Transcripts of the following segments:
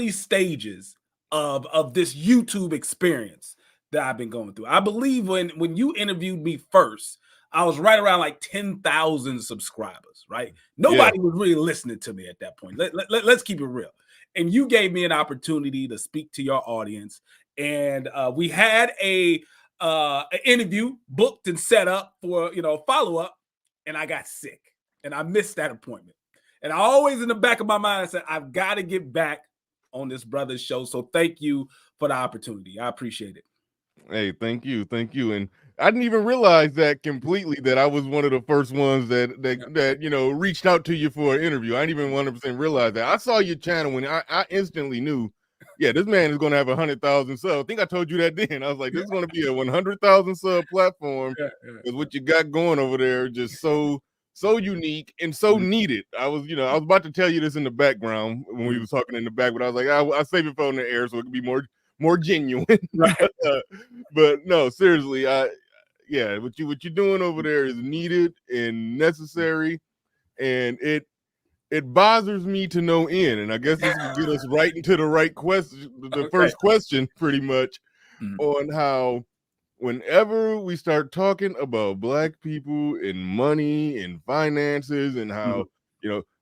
these stages of this YouTube experience that I've been going through. I believe when you interviewed me first, I was right around like 10,000 subscribers, right? Yeah. Nobody was really listening to me at that point. Let's keep it real. And you gave me an opportunity to speak to your audience. And we had an interview booked and set up for, follow-up. And I got sick and I missed that appointment. And I always in the back of my mind, I said, I've got to get back on this brother's show. So thank you for the opportunity. I appreciate it. Hey, thank you. And I didn't even realize that completely, that I was one of the first ones that reached out to you for an interview. I didn't even 100% realize that. I saw your channel and I instantly knew, yeah, this man is going to have 100,000 subs. I think I told you that then. I was like, this is going to be a 100,000 sub platform. Because what you got going over there just so unique and so needed. I was about to tell you this in the background when we was talking in the back, but I was like, I'll save it for on the air so it can be more genuine. Right. but no, seriously, what you're doing over there is needed and necessary, and it bothers me to no end. And I guess this will get us right into the right question, the first question, pretty much, on how whenever we start talking about Black people and money and finances and how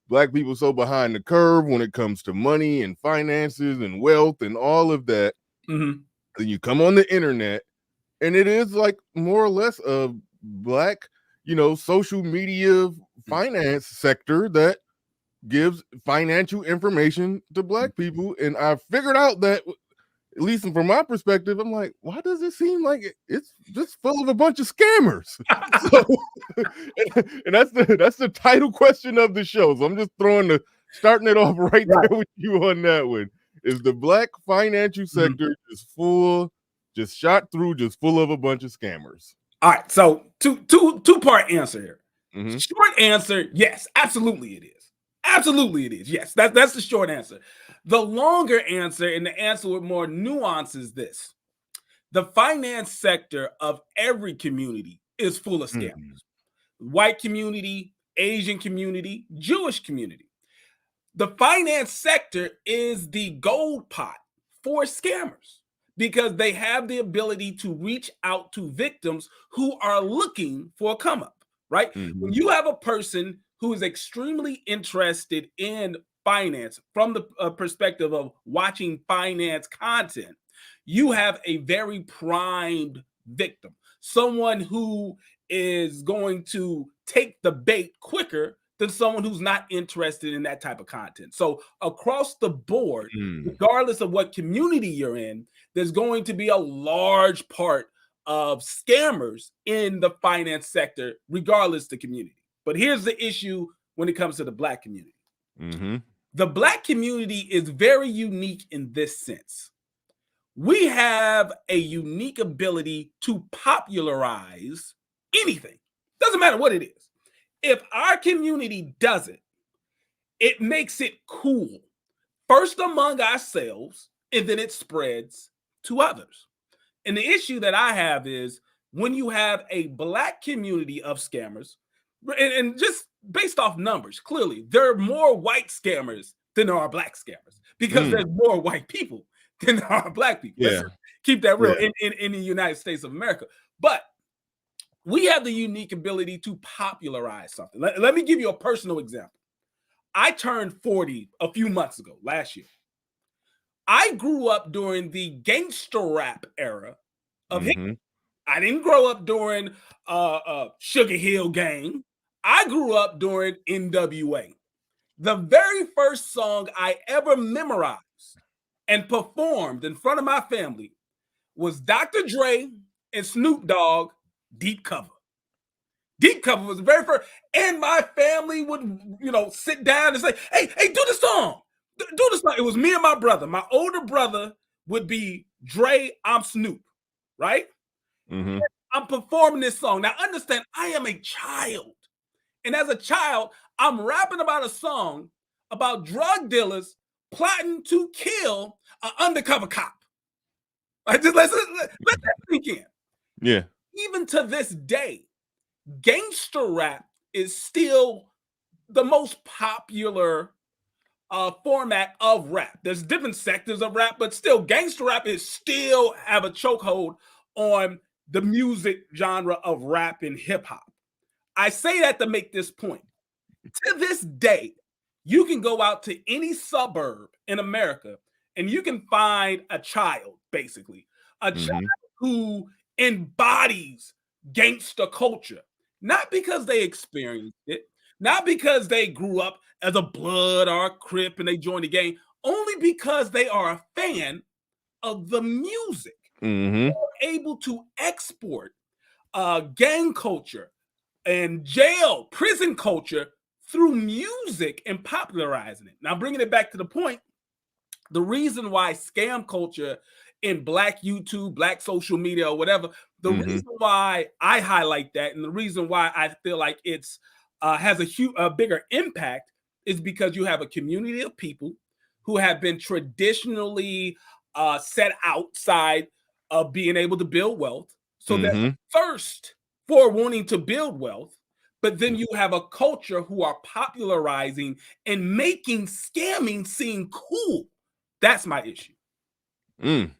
Black people so behind the curve when it comes to money and finances and wealth and all of that. Then you come on the internet and it is like more or less a Black, social media finance sector that gives financial information to Black people. And I figured out that, at least from my perspective, I'm like, why does it seem like it's just full of a bunch of scammers? and that's the title question of the show. So I'm just starting it off right there with you on that one. Is the Black financial sector just shot through, just full of a bunch of scammers? All right, so two-part answer here. Short answer, yes, absolutely it is. Absolutely it is. Yes, that's the short answer. The longer answer, and the answer with more nuance, is this. The finance sector of every community is full of scammers. White community, Asian community, Jewish community. The finance sector is the gold pot for scammers because they have the ability to reach out to victims who are looking for a come up, right? When you have a person who is extremely interested in finance from the perspective of watching finance content, you have a very primed victim, someone who is going to take the bait quicker than someone who's not interested in that type of content. So across the board, regardless of what community you're in, there's going to be a large part of scammers in the finance sector, regardless of the community. But here's the issue when it comes to the Black community. The Black community is very unique in this sense. We have a unique ability to popularize anything. Doesn't matter what it is. If our community does it, it makes it cool. First among ourselves, and then it spreads to others. And the issue that I have is when you have a Black community of scammers, and just based off numbers, clearly there are more white scammers than there are Black scammers because there's more white people than there are Black people. Let's keep that real in the United States of America. But we have the unique ability to popularize something. Let me give you a personal example. I turned 40 a few months ago, last year. I grew up during the gangster rap era of hip hop. I didn't grow up during Sugar Hill Gang. I grew up during NWA. The very first song I ever memorized and performed in front of my family was Dr. Dre and Snoop Dogg, Deep Cover. Deep Cover was the very first, and my family would, sit down and say, hey, do the song. Do the song. It was me and my brother. My older brother would be Dre, I'm Snoop, right? I'm performing this song. Now, understand, I am a child. And as a child, I'm rapping about a song about drug dealers plotting to kill an undercover cop. Right? Just let that sink in. Yeah. Even to this day, gangster rap is still the most popular format of rap. There's different sectors of rap, but still, gangster rap is still have a chokehold on the music genre of rap and hip hop. I say that to make this point. To this day, you can go out to any suburb in America and you can find a child, basically, a child who embodies gangster culture, not because they experienced it, not because they grew up as a blood or a crip and they joined the gang, only because they are a fan of the music. They're able to export gang culture and jail, prison culture through music and popularizing it. Now, bringing it back to the point, the reason why scam culture in Black YouTube, Black social media, or whatever, the reason why I highlight that and the reason why I feel like it's has a bigger impact is because you have a community of people who have been traditionally set outside of being able to build wealth. So there's thirst for wanting to build wealth. But then you have a culture who are popularizing and making scamming seem cool. That's my issue.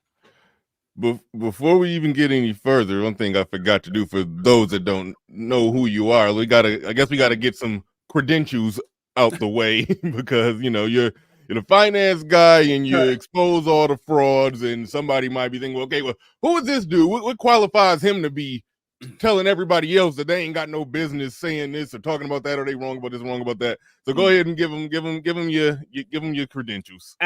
Before we even get any further, one thing I forgot to do for those that don't know who you are, I guess we gotta get some credentials out the way because you're the finance guy and you expose all the frauds, and somebody might be thinking, well, okay, well, who is this dude? What qualifies him to be telling everybody else that they ain't got no business saying this or talking about that, or they wrong about this, wrong about that? So go ahead and give them your credentials.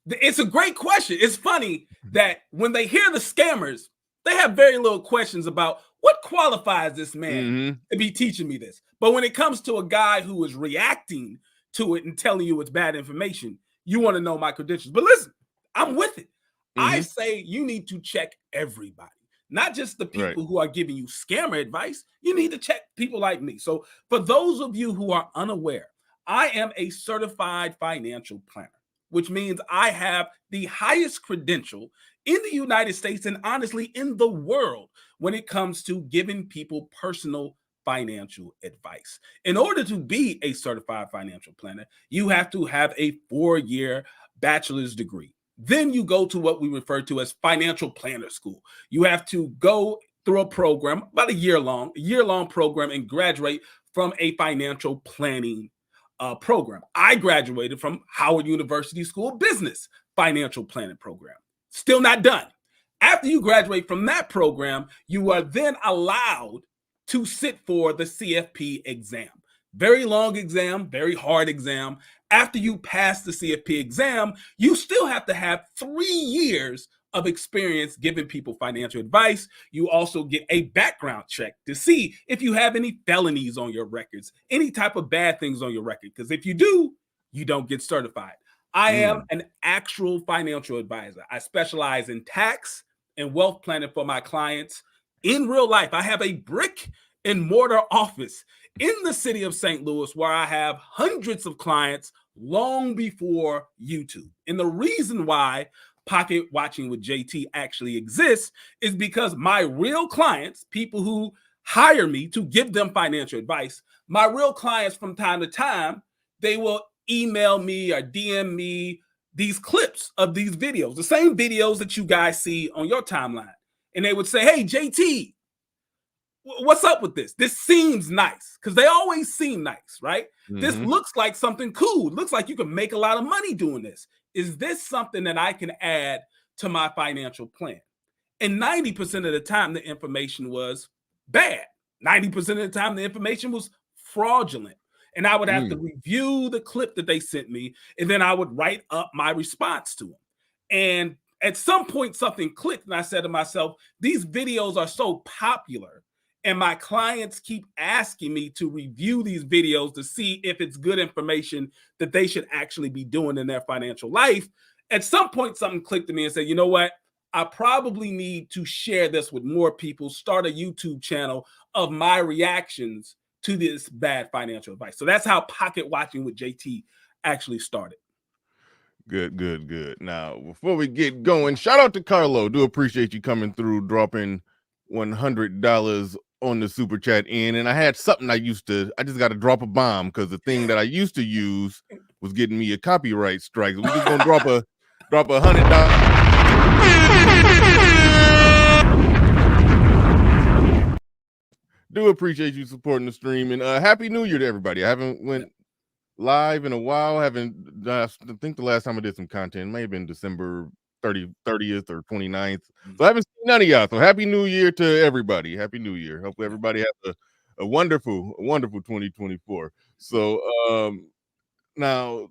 It's a great question. It's funny that when they hear the scammers, they have very little questions about what qualifies this man to be teaching me this. But when it comes to a guy who is reacting to it and telling you it's bad information, you want to know my credentials. But listen, I'm with it. I say you need to check everybody. Not just the people who are giving you scammer advice. You need to check people like me. So for those of you who are unaware, I am a certified financial planner, which means I have the highest credential in the United States and honestly in the world when it comes to giving people personal financial advice. In order to be a certified financial planner, you have to have a 4-year bachelor's degree. Then you go to what we refer to as financial planner school. You have to go through a program, about a year long program, and graduate from a financial planning program. I graduated from Howard University School of Business financial planning program. Still not done. After you graduate from that program, you are then allowed to sit for the CFP exam. Very long exam, very hard exam. After you pass the CFP exam, you still have to have 3 years of experience giving people financial advice. You also get a background check to see if you have any felonies on your records, any type of bad things on your record. Because if you do, you don't get certified. I am an actual financial advisor. I specialize in tax and wealth planning for my clients in real life. I have a brick and mortar office in the city of St. Louis where I have hundreds of clients long before YouTube. And the reason why Pocket Watching with JT actually exists is because my real clients, people who hire me to give them financial advice, my real clients from time to time, they will email me or DM me these clips of these videos, the same videos that you guys see on your timeline. And they would say, hey, JT, what's up with this? This seems nice, because they always seem nice, right? This looks like something cool. It looks like you can make a lot of money doing this. Is this something that I can add to my financial plan? And 90% of the time, the information was bad. 90% of the time, the information was fraudulent. And I would have to review the clip that they sent me, and then I would write up my response to them. And at some point, something clicked, and I said to myself, these videos are so popular, and my clients keep asking me to review these videos to see if it's good information that they should actually be doing in their financial life. At some point, something clicked to me and said, you know what? I probably need to share this with more people, start a YouTube channel of my reactions to this bad financial advice. So that's how Pocket Watching with JT actually started. Good. Now, before we get going, shout out to Carlo. Do appreciate you coming through, dropping $100 on the super chat end, and I had something I just got to drop a bomb because the thing that I used to use was getting me a copyright strike. So we just gonna drop a $100. Do appreciate you supporting the stream, and Happy New Year to everybody. I haven't went live in a while. I think the last time I did some content may have been December 30th or 29th. So I haven't seen none of y'all. So Happy New Year to everybody. Happy New Year. Hopefully everybody has a wonderful 2024. So now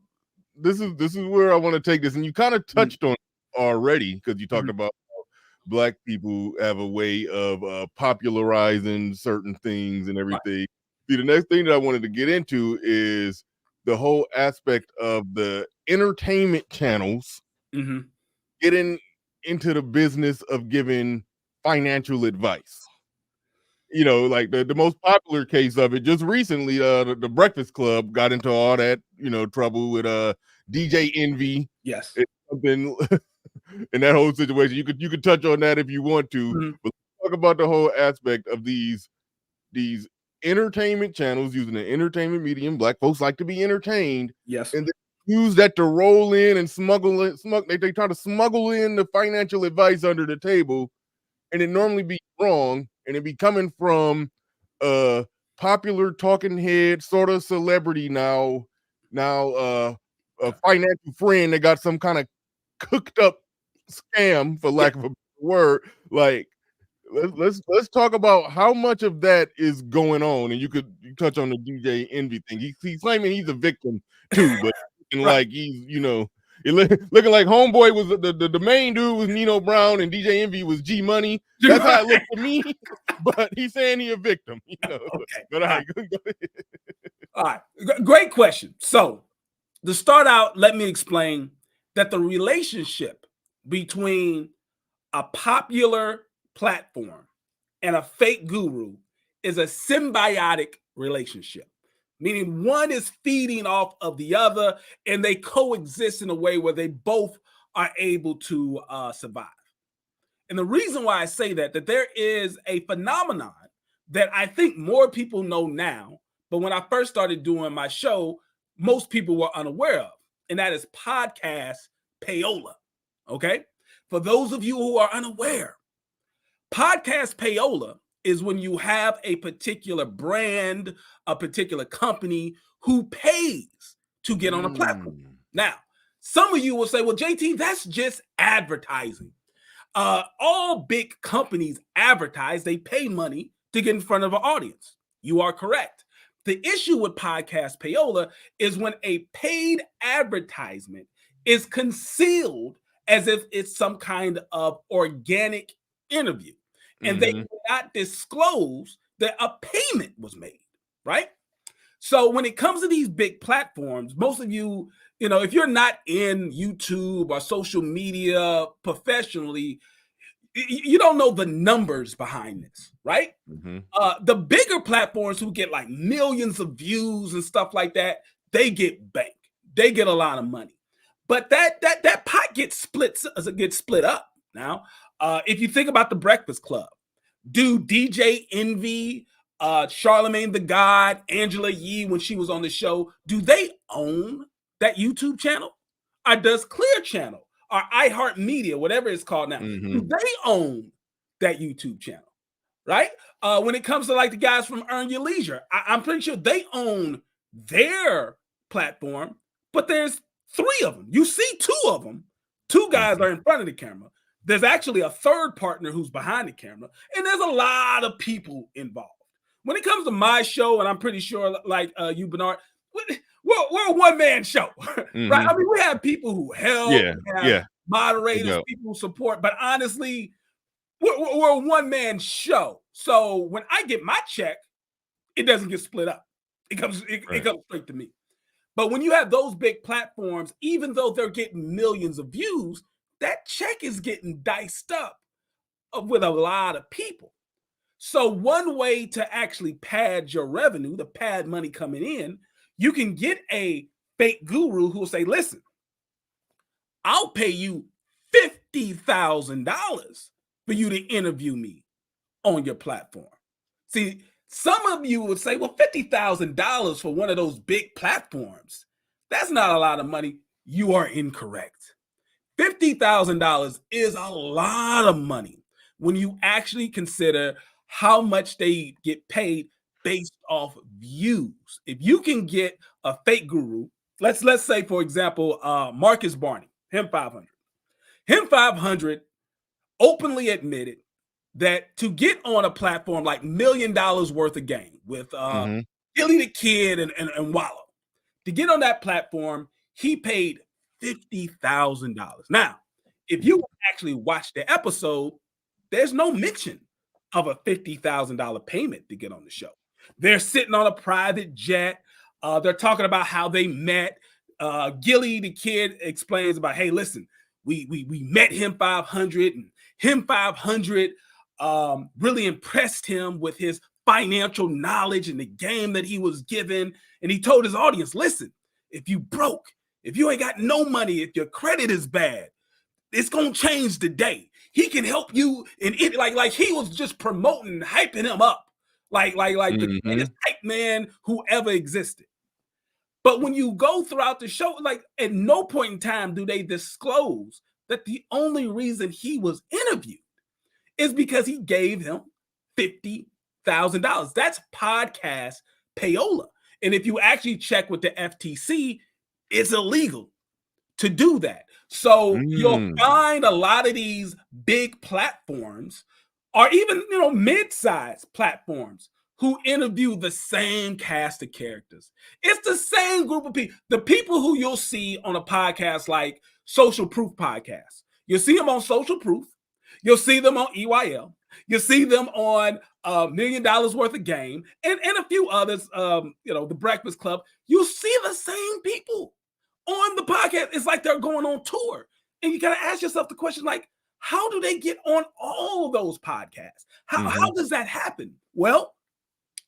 this is where I want to take this, and you kind of touched on it already because you talked about how Black people have a way of popularizing certain things and everything. See, the next thing that I wanted to get into is the whole aspect of the entertainment channels getting into the business of giving financial advice. You know, like the most popular case of it just recently, the Breakfast Club got into all that, trouble with DJ Envy. Yes. Something in that whole situation. You could touch on that if you want to, but talk about the whole aspect of these entertainment channels using the entertainment medium. Black folks like to be entertained. Yes. And they use that to roll in and smuggle it. They try to smuggle in the financial advice under the table, and it normally be wrong, and it be coming from a popular talking head sort of celebrity now a financial friend that got some kind of cooked up scam, for lack of a word. Like, let's talk about how much of that is going on, and you touch on the DJ Envy thing. He's claiming he's a victim too, but like he's looking like Homeboy was the main dude was Nino Brown and DJ Envy was G Money. That's how it looked to me. But he's saying he's a victim. Okay. But all right. All right. Great question. So to start out, let me explain that the relationship between a popular platform and a fake guru is a symbiotic relationship, meaning one is feeding off of the other, and they coexist in a way where they both are able to survive. And the reason why I say that there is a phenomenon that I think more people know now, but when I first started doing my show, most people were unaware of, and that is podcast payola. Okay? For those of you who are unaware, podcast payola is when you have a particular brand, a particular company who pays to get on a platform. Now, some of you will say, well, JT, that's just advertising. All big companies advertise, they pay money to get in front of an audience. You are correct. The issue with podcast payola is when a paid advertisement is concealed as if it's some kind of organic interview, and they do not disclose that a payment was made, right? So when it comes to these big platforms, most of you, if you're not in YouTube or social media professionally, you don't know the numbers behind this, right? The bigger platforms who get like millions of views and stuff like that, they get bank. They get a lot of money. But that pot gets split up. Now, if you think about the Breakfast Club, do DJ Envy, Charlemagne the God, Angela Yee, when she was on the show, do they own that YouTube channel? Or does Clear Channel or iHeartMedia, whatever it's called now, do they own that YouTube channel? Right? When it comes to like the guys from Earn Your Leisure, I'm pretty sure they own their platform, but there's 3 of them. You see 2 of them. 2 guys are in front of the camera. There's actually a third partner who's behind the camera, and there's a lot of people involved. When it comes to my show, and I'm pretty sure, like you, Bernard, we're a one-man show, right? I mean, we have people who help, moderators, people who support, but honestly, we're a one-man show. So when I get my check, it doesn't get split up. It comes straight to me. But when you have those big platforms, even though they're getting millions of views, that check is getting diced up with a lot of people. So one way to actually pad your revenue, to pad money coming in, you can get a fake guru who will say, listen, I'll pay you $50,000 for you to interview me on your platform. See, some of you would say, well, $50,000 for one of those big platforms, that's not a lot of money. You are incorrect. $50,000 is a lot of money when you actually consider how much they get paid based off views. If you can get a fake guru, let's say, for example, Marcus Barney, him 500. Him 500 openly admitted that to get on a platform like $1 million worth of game with Billy the Kid and Wallow, to get on that platform, he paid $50,000. Now, if you actually watch the episode, there's no mention of a $50,000 payment to get on the show. They're sitting on a private jet. They're talking about how they met. Gilly the Kid explains about, hey, listen, we met him 500, and him 500 really impressed him with his financial knowledge and the game that he was given. And he told his audience, listen, if you broke, if you ain't got no money, if your credit is bad, it's gonna change today. He can help you in it. Like he was just promoting, hyping him up, like the greatest hype man who ever existed. But when you go throughout the show, like at no point in time do they disclose that the only reason he was interviewed is because he gave him $50,000. That's podcast payola. And if you actually check with the FTC, it's illegal to do that. So you'll find a lot of these big platforms, or even mid-sized platforms, who interview the same cast of characters. It's the same group of people. The people who you'll see on a podcast like Social Proof Podcast. You'll see them on Social Proof. You'll see them on EYL. You'll see them on $1 million worth of game and a few others, the Breakfast Club. You'll see the same people on the podcast. It's like they're going on tour. And you got to ask yourself the question, like, how do they get on all those podcasts? How does that happen? Well,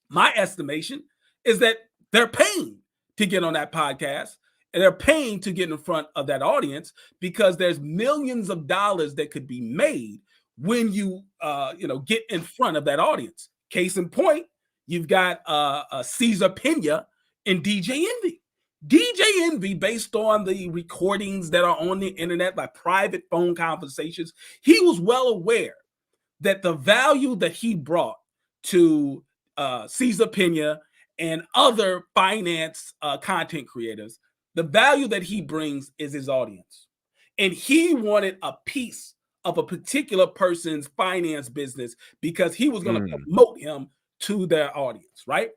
my estimation is that they're paying to get on that podcast, and they're paying to get in front of that audience, because there's millions of dollars that could be made when you get in front of that audience. Case in point, you've got Caesar Pena and DJ Envy. DJ Envy, based on the recordings that are on the internet, like private phone conversations, he was well aware that the value that he brought to Caesar Pena and other finance content creators, the value that he brings is his audience. And he wanted a piece of a particular person's finance business because he was going to promote him to their audience, right?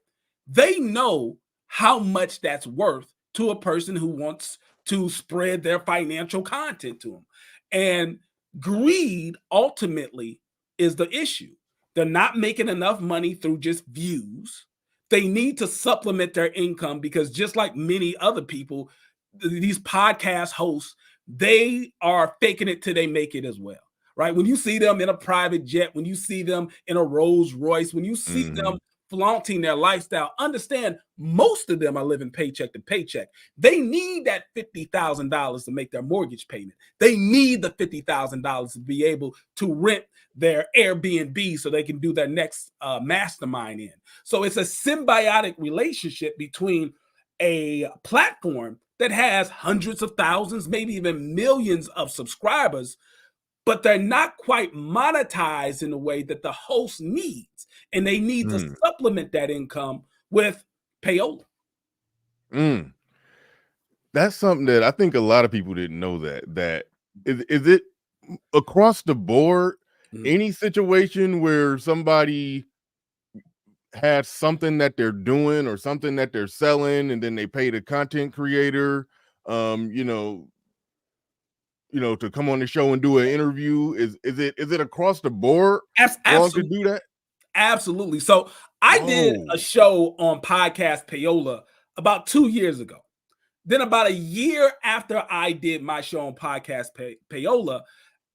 They know how much that's worth to a person who wants to spread their financial content to them. And greed ultimately is the issue. They're not making enough money through just views. They need to supplement their income, because just like many other people, these podcast hosts, they are faking it till they make it as well, right? When you see them in a private jet, when you see them in a Rolls Royce, when you see them flaunting their lifestyle, understand most of them are living paycheck to paycheck. They need that $50,000 to make their mortgage payment. They need the $50,000 to be able to rent their Airbnb so they can do their next mastermind in. So it's a symbiotic relationship between a platform that has hundreds of thousands, maybe even millions of subscribers, but they're not quite monetized in the way that the host needs. And they need to supplement that income with payola. That's something that I think a lot of people didn't know. That is it across the board, any situation where somebody has something that they're doing or something that they're selling, and then they pay the content creator, to come on the show and do an interview. Is it across the board? Absolutely. To do that? Absolutely. So I did a show on Podcast Payola about 2 years ago. Then about a year after I did my show on Podcast Payola,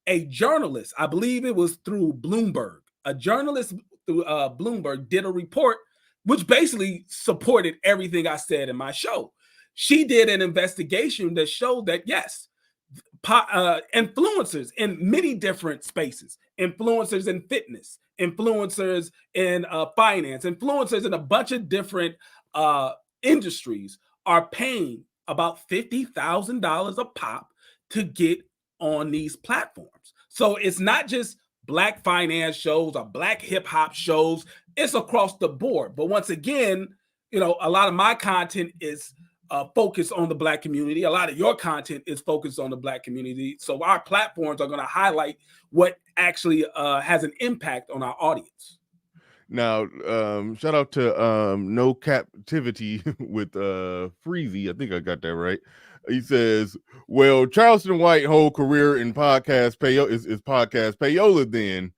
a journalist, I believe it was through Bloomberg, a journalist through Bloomberg did a report which basically supported everything I said in my show. She did an investigation that showed that, yes, influencers in many different spaces, influencers in fitness, influencers in finance, influencers in a bunch of different industries are paying about $50,000 a pop to get on these platforms. So it's not just Black finance shows or Black hip hop shows, it's across the board. But once again, you know, a lot of my content is focused on the Black community. A lot of your content is focused on the Black community. So our platforms are going to highlight what actually has an impact on our audience. Now, shout out to No Captivity with Freezy. I think I got that right. He says, well, Charleston White whole career in podcast is podcast payola then.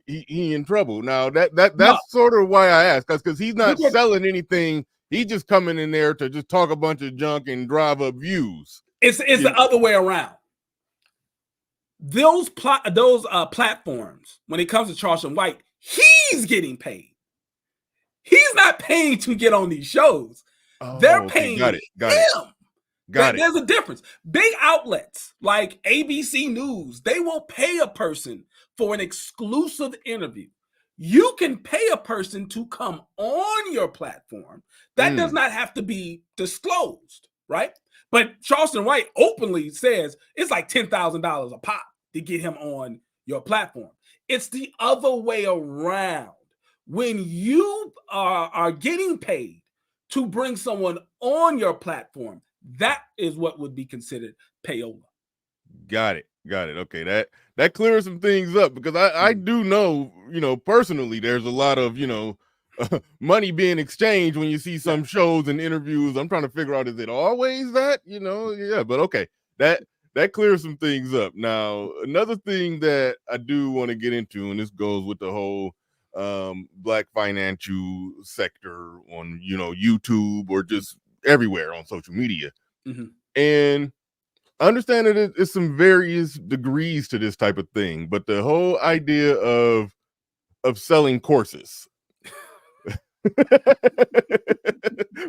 He in trouble. Now that's sort of why I asked, because he's not selling anything. He's just coming in there to just talk a bunch of junk and drive up views. It's the other way around. Those platforms, when it comes to Charleston White, he's getting paid. He's not paying to get on these shows. They're paying him. There's a difference. Big outlets like ABC News, they will pay a person for an exclusive interview. You can pay a person to come on your platform. That does not have to be disclosed, right? But Charleston White openly says it's like $10,000 a pop to get him on your platform. It's the other way around. When you are getting paid to bring someone on your platform, that is what would be considered payola. Got it. Okay, that clears some things up, because I do know, personally, there's a lot of, money being exchanged when you see some shows and interviews. I'm trying to figure out, is it always that, Yeah, but okay, that clears some things up. Now, another thing that I do want to get into, and this goes with the whole Black financial sector on, YouTube or just everywhere on social media. And I understand that it's some various degrees to this type of thing, but the whole idea of selling courses.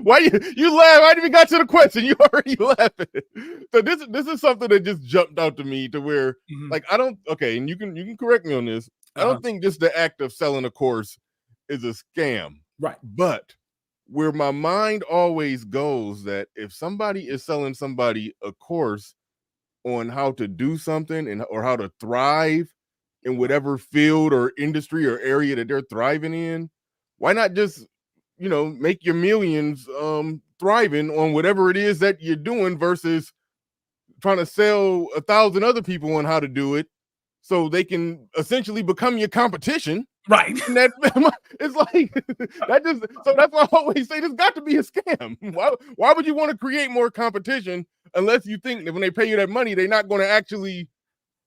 Why you laugh? I didn't even got to the question. You already laughing. So this is something that just jumped out to me, to where like I don't. Okay, and you can correct me on this. I don't think just the act of selling a course is a scam, right? But where my mind always goes, that if somebody is selling somebody a course on how to do something or how to thrive in whatever field or industry or area that they're thriving in, why not just, make your millions thriving on whatever it is that you're doing, versus trying to sell 1,000 other people on how to do it so they can essentially become your competition. Right. And that it's like that just, so that's why I always say there's got to be a scam. Why would you want to create more competition unless you think that when they pay you that money, they're not going to actually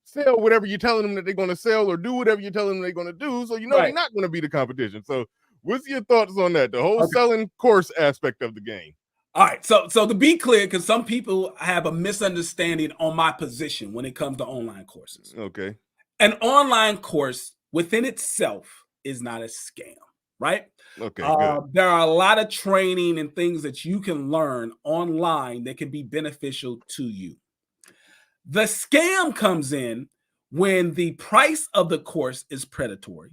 sell whatever you're telling them that they're going to sell, or do whatever you're telling them they're going to do? So they're not going to be the competition. So what's your thoughts on that? The whole selling course aspect of the game. All right. So to be clear, because some people have a misunderstanding on my position when it comes to online courses. Okay. An online course within itself is not a scam, right? Okay, good. There are a lot of training and things that you can learn online that can be beneficial to you. The scam comes in when the price of the course is predatory,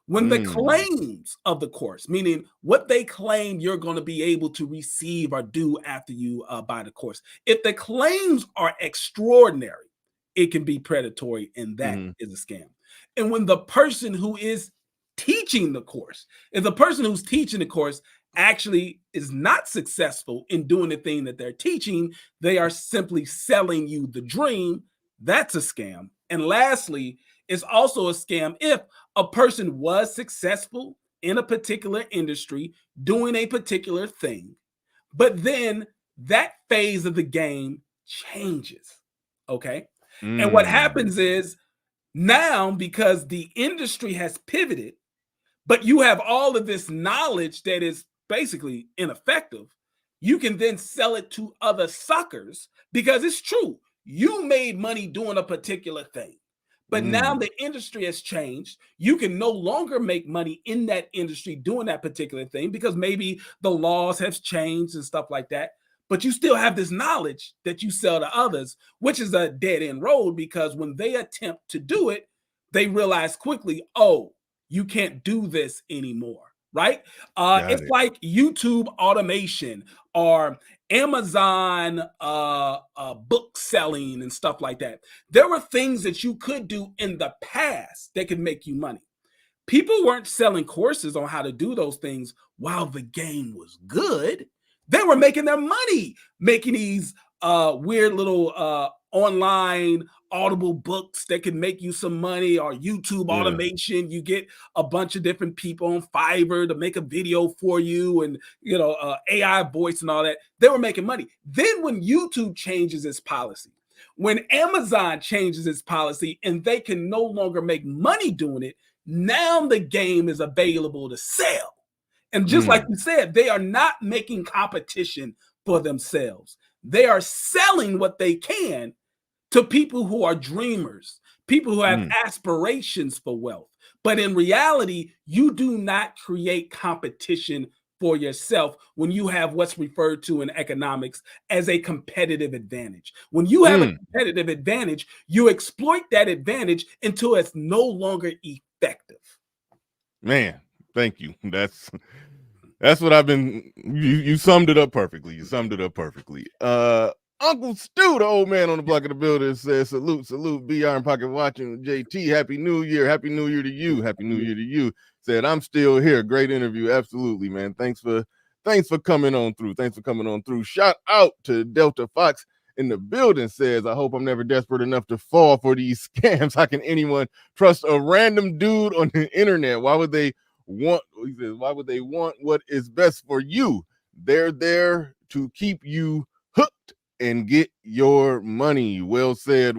when the claims of the course, meaning what they claim you're going to be able to receive or do after you buy the course, if the claims are extraordinary, it can be predatory, and that is a scam. And when the person who is teaching the course, if the person who's teaching the course actually is not successful in doing the thing that they're teaching, they are simply selling you the dream, that's a scam. And lastly, it's also a scam if a person was successful in a particular industry doing a particular thing, but then that phase of the game changes, okay? And what happens is, now, because the industry has pivoted, but you have all of this knowledge that is basically ineffective, you can then sell it to other suckers, because it's true. You made money doing a particular thing, but now the industry has changed. You can no longer make money in that industry doing that particular thing, because maybe the laws have changed and stuff like that. But you still have this knowledge that you sell to others, which is a dead end road, because when they attempt to do it, they realize quickly, oh, you can't do this anymore, right? It's like YouTube automation or Amazon book selling and stuff like that. There were things that you could do in the past that could make you money. People weren't selling courses on how to do those things while the game was good. They were making their money making these weird little online audible books that can make you some money, or YouTube automation. You get a bunch of different people on Fiverr to make a video for you, and AI voice and all that. They were making money. Then when YouTube changes its policy, when Amazon changes its policy and they can no longer make money doing it, now the game is available to sell. And just like you said, they are not making competition for themselves. They are selling what they can to people who are dreamers, people who have aspirations for wealth. But in reality, you do not create competition for yourself when you have what's referred to in economics as a competitive advantage. When you have a competitive advantage, you exploit that advantage until it's no longer effective. Man, thank you. That's what I've been. You summed it up perfectly. You summed it up perfectly. Uncle Stu, the old man on the block of the building, says, salute, BR in pocket watching. JT, Happy New Year. Happy New Year to you. Happy New Year to you. Said, I'm still here. Great interview. Absolutely, man. Thanks for coming on through. Thanks for coming on through. Shout out to Delta Fox in the building. Says, I hope I'm never desperate enough to fall for these scams. How can anyone trust a random dude on the internet? Why would they want what is best for you? They're there to keep you hooked and get your money. Well said.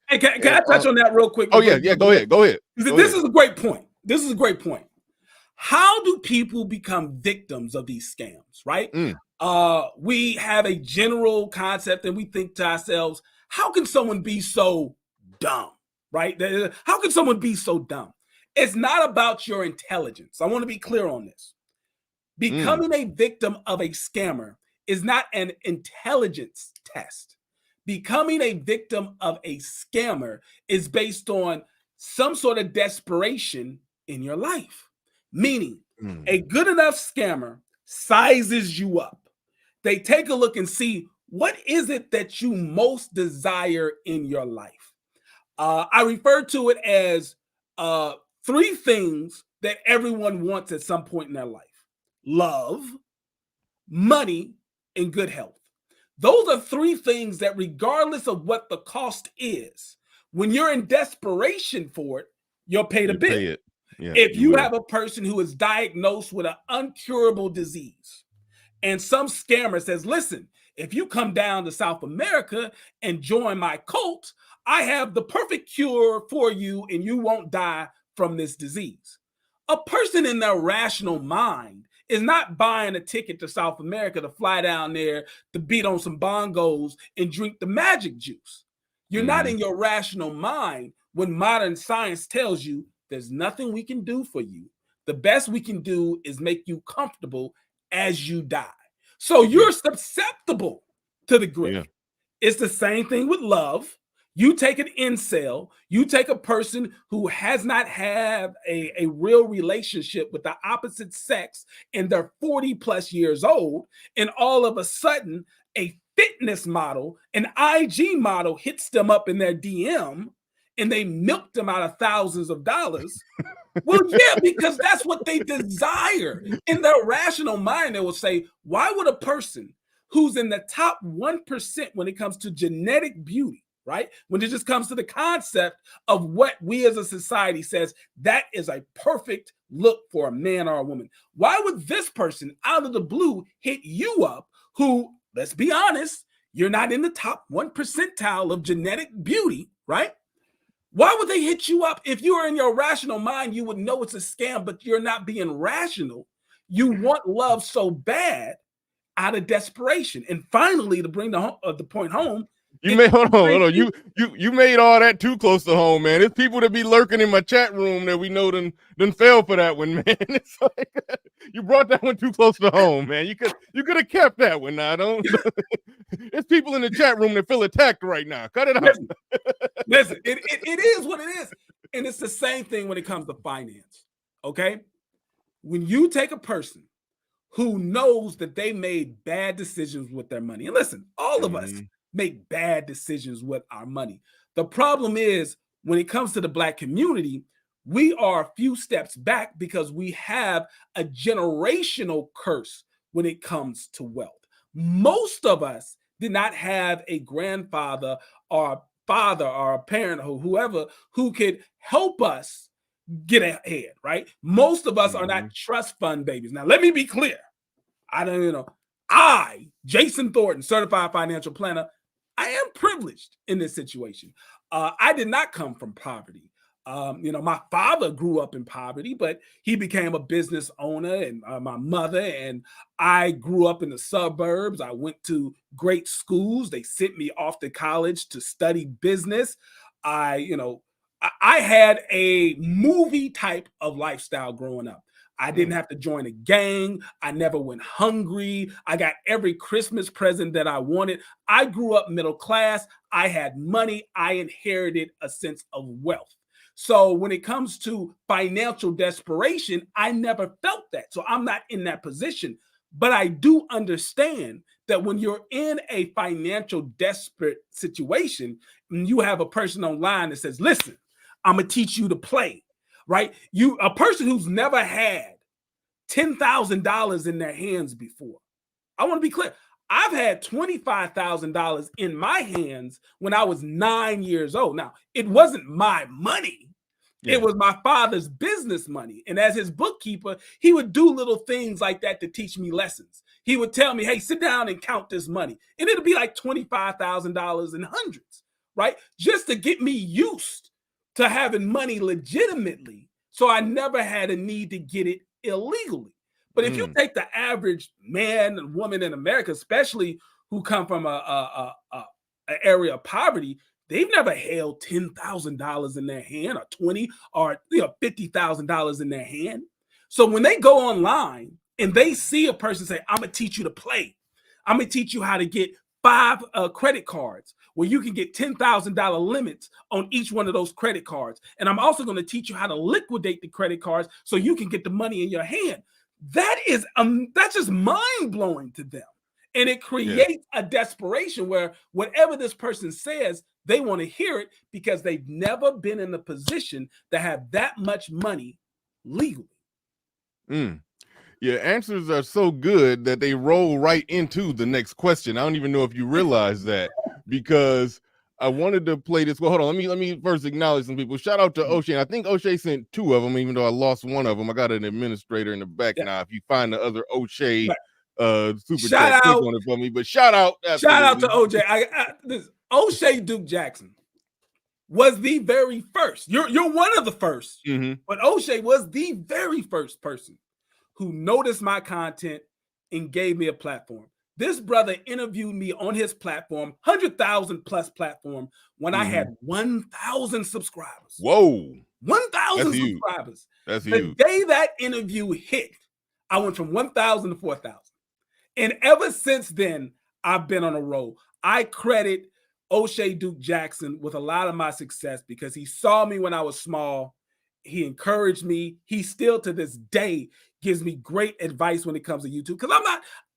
Hey, can I touch on that real quick? Oh yeah, go ahead. This is a great point. How do people become victims of these scams, right? We have a general concept and we think to ourselves, how can someone be so dumb, right? How can someone be so dumb? It's not about your intelligence. I want to be clear on this. Becoming a victim of a scammer is not an intelligence test. Becoming a victim of a scammer is based on some sort of desperation in your life. Meaning, a good enough scammer sizes you up. They take a look and see, what is it that you most desire in your life? I refer to it as 3 things that everyone wants at some point in their life: love, money, and good health. Those are 3 things that, regardless of what the cost is, when you're in desperation for it, you'll pay the bill. Pay it. Yeah, if you have a person who is diagnosed with an uncurable disease, and some scammer says, listen, if you come down to South America and join my cult, I have the perfect cure for you and you won't die from this disease. A person in their rational mind is not buying a ticket to South America to fly down there to beat on some bongos and drink the magic juice. You're not in your rational mind when modern science tells you there's nothing we can do for you. The best we can do is make you comfortable as you die. So you're susceptible to the grift. Yeah. It's the same thing with love. You take an incel, you take a person who has not had a real relationship with the opposite sex and they're 40 plus years old, and all of a sudden a fitness model, an IG model hits them up in their DM and they milk them out of thousands of dollars. Well, yeah, because that's what they desire. In their rational mind, they will say, why would a person who's in the top 1% when it comes to genetic beauty, right? When it just comes to the concept of what we as a society says, that is a perfect look for a man or a woman. Why would this person out of the blue hit you up who, let's be honest, you're not in the top 1 percentile of genetic beauty, right? Why would they hit you up? If you were in your rational mind, you would know it's a scam, but you're not being rational. You want love so bad out of desperation. And finally, to bring the point home, you made hold on. You made all that too close to home, man. There's people that be lurking in my chat room that we know done fell for that one, man. It's like, you brought that one too close to home, man. You could have kept that one. Now don't. There's people in the chat room that feel attacked right now. Cut it out. Listen, it is what it is. And it's the same thing when it comes to finance. Okay. When you take a person who knows that they made bad decisions with their money, and listen, all of us make bad decisions with our money. The problem is when it comes to the Black community, we are a few steps back because we have a generational curse when it comes to wealth. Most of us did not have a grandfather or a father or a parent or whoever who could help us get ahead, right? Most of us are not trust fund babies. Now, let me be clear. I don't, Jason Thornton, certified financial planner, I am privileged in this situation. I did not come from poverty. My father grew up in poverty, but he became a business owner, and my mother and I grew up in the suburbs. I went to great schools. They sent me off to college to study business. I had a movie type of lifestyle growing up. I didn't have to join a gang. I never went hungry. I got every Christmas present that I wanted. I grew up middle class. I had money. I inherited a sense of wealth. So when it comes to financial desperation, I never felt that. So I'm not in that position. But I do understand that when you're in a financial desperate situation, and you have a person online that says, listen, I'm going to teach you to play, right? A person who's never had $10,000 in their hands before. I want to be clear. I've had $25,000 in my hands when I was 9 years old. Now, it wasn't my money. Yeah. It was my father's business money. And as his bookkeeper, he would do little things like that to teach me lessons. He would tell me, hey, sit down and count this money. And it'll be like $25,000 in hundreds, right? Just to get me used to having money legitimately. So I never had a need to get it illegally. But if you take the average man and woman in America, especially who come from an area of poverty, they've never held $10,000 in their hand or 20 or $50,000 in their hand. So when they go online and they see a person say, I'm going to teach you to play. I'm going to teach you how to get 5 credit cards where you can get $10,000 limits on each one of those credit cards. And I'm also going to teach you how to liquidate the credit cards so you can get the money in your hand. That's just mind blowing to them. And it creates a desperation where whatever this person says, they want to hear it because they've never been in a position to have that much money legally. Yeah, answers are so good that they roll right into the next question. I don't even know if you realize that, because I wanted to play this. Well, hold on. Let me first acknowledge some people. Shout out to Oshay. I think Oshay sent 2 of them, even though I lost one of them. I got an administrator in the back now. If you find the other Oshay super chat, click on it for me. But shout out. Shout out to OJ. Oshay Duke Jackson was the very first. You're one of the first, but Oshay was the very first person who noticed my content and gave me a platform. This brother interviewed me on his platform, 100,000 plus platform, when I had 1,000 subscribers. Whoa. 1,000 subscribers. That's huge. The day that interview hit, I went from 1,000 to 4,000. And ever since then, I've been on a roll. I credit Oshay Duke Jackson with a lot of my success because he saw me when I was small. He encouraged me. He still to this day gives me great advice when it comes to YouTube. Because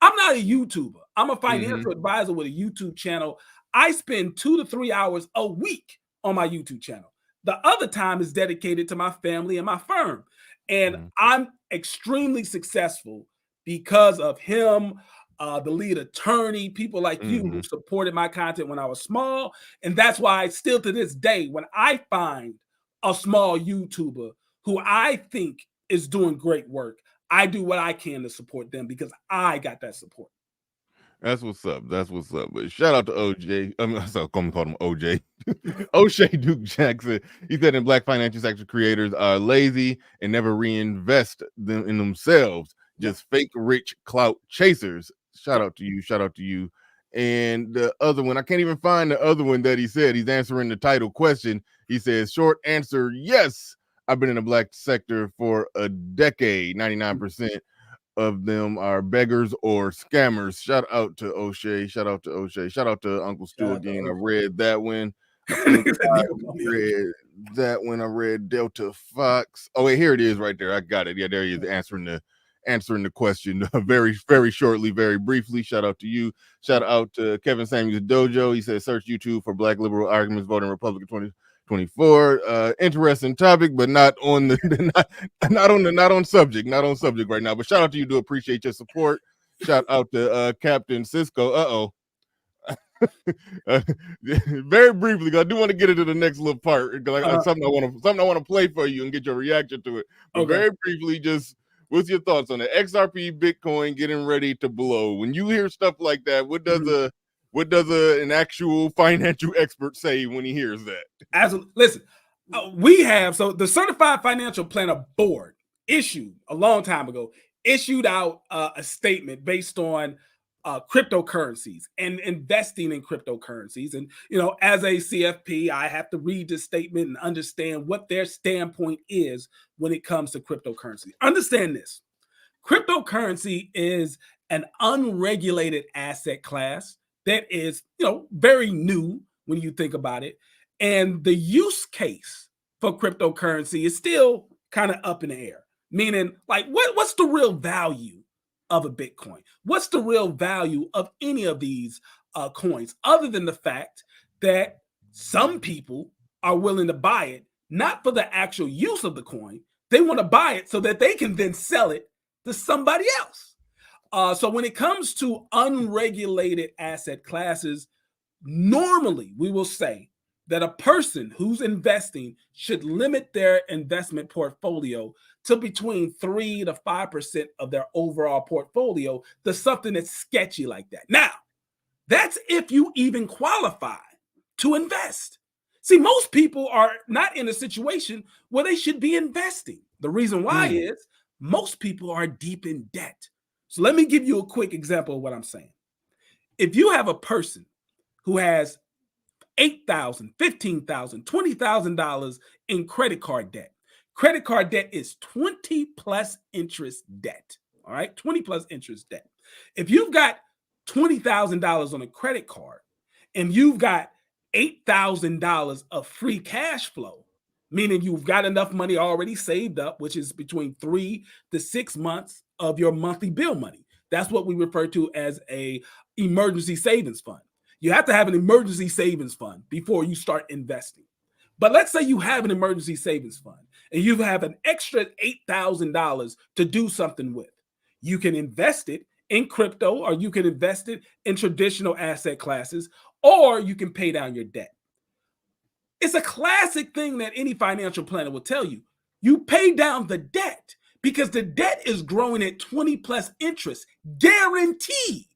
I'm not a YouTuber. I'm a financial advisor with a YouTube channel. I spend 2 to 3 hours a week on my YouTube channel. The other time is dedicated to my family and my firm. And I'm extremely successful because of him, the lead attorney, people like you who supported my content when I was small. And that's why still to this day, when I find a small YouTuber who I think is doing great work, I do what I can to support them because I got that support. That's what's up. That's what's up. But shout out to OJ. I'm going to call him OJ. Oshay Duke Jackson. He said in Black financial sector creators are lazy and never reinvest them in themselves. Just fake rich clout chasers. Shout out to you. Shout out to you. And the other one, I can't even find the other one that he said. He's answering the title question. He says, short answer, yes. I've been in the Black sector for a decade. 99% of them are beggars or scammers. Shout out to Oshay. Shout out to Oshay. Shout out to Uncle Stu again. I read that one. think I read that when I read Delta Fox. Oh wait, here it is right there. I got it. Yeah, there he is answering the question very, very shortly, very briefly. Shout out to you. Shout out to Kevin Samuels Dojo. He says search YouTube for Black liberal arguments voting Republican 2024. Interesting topic, but not on the not on subject right now. But shout out to you. Do appreciate your support. Shout out to Captain Cisco. Very briefly, because I do want to get into the next little part. Something I want to play for you and get your reaction to it. But very briefly, just what's your thoughts on it? XRP Bitcoin getting ready to blow. When you hear stuff like that, what does an actual financial expert say when he hears that? Absolutely. Listen, we have the Certified Financial Planner Board issued a long time ago, issued out a statement based on cryptocurrencies and investing in cryptocurrencies. And, as a CFP, I have to read this statement and understand what their standpoint is when it comes to cryptocurrency. Understand this. Cryptocurrency is an unregulated asset class that is, very new when you think about it. And the use case for cryptocurrency is still kind of up in the air, meaning like what's the real value of a Bitcoin? What's the real value of any of these coins, other than the fact that some people are willing to buy it, not for the actual use of the coin. They want to buy it so that they can then sell it to somebody else. So when it comes to unregulated asset classes, normally we will say that a person who's investing should limit their investment portfolio to between 3 to 5% of their overall portfolio to something that's sketchy like that. Now, that's if you even qualify to invest. See, most people are not in a situation where they should be investing. The reason why is most people are deep in debt. So let me give you a quick example of what I'm saying. If you have a person who has $8,000, $15,000, $20,000 in credit card debt. Credit card debt is 20 plus interest debt. All right, 20 plus interest debt. If you've got $20,000 on a credit card and you've got $8,000 of free cash flow, meaning you've got enough money already saved up, which is between 3 to 6 months of your monthly bill money. That's what we refer to as a emergency savings fund. You have to have an emergency savings fund before you start investing. But let's say you have an emergency savings fund and you have an extra $8,000 to do something with. You can invest it in crypto, or you can invest it in traditional asset classes, or you can pay down your debt. It's a classic thing that any financial planner will tell you. You pay down the debt because the debt is growing at 20 plus interest, guaranteed.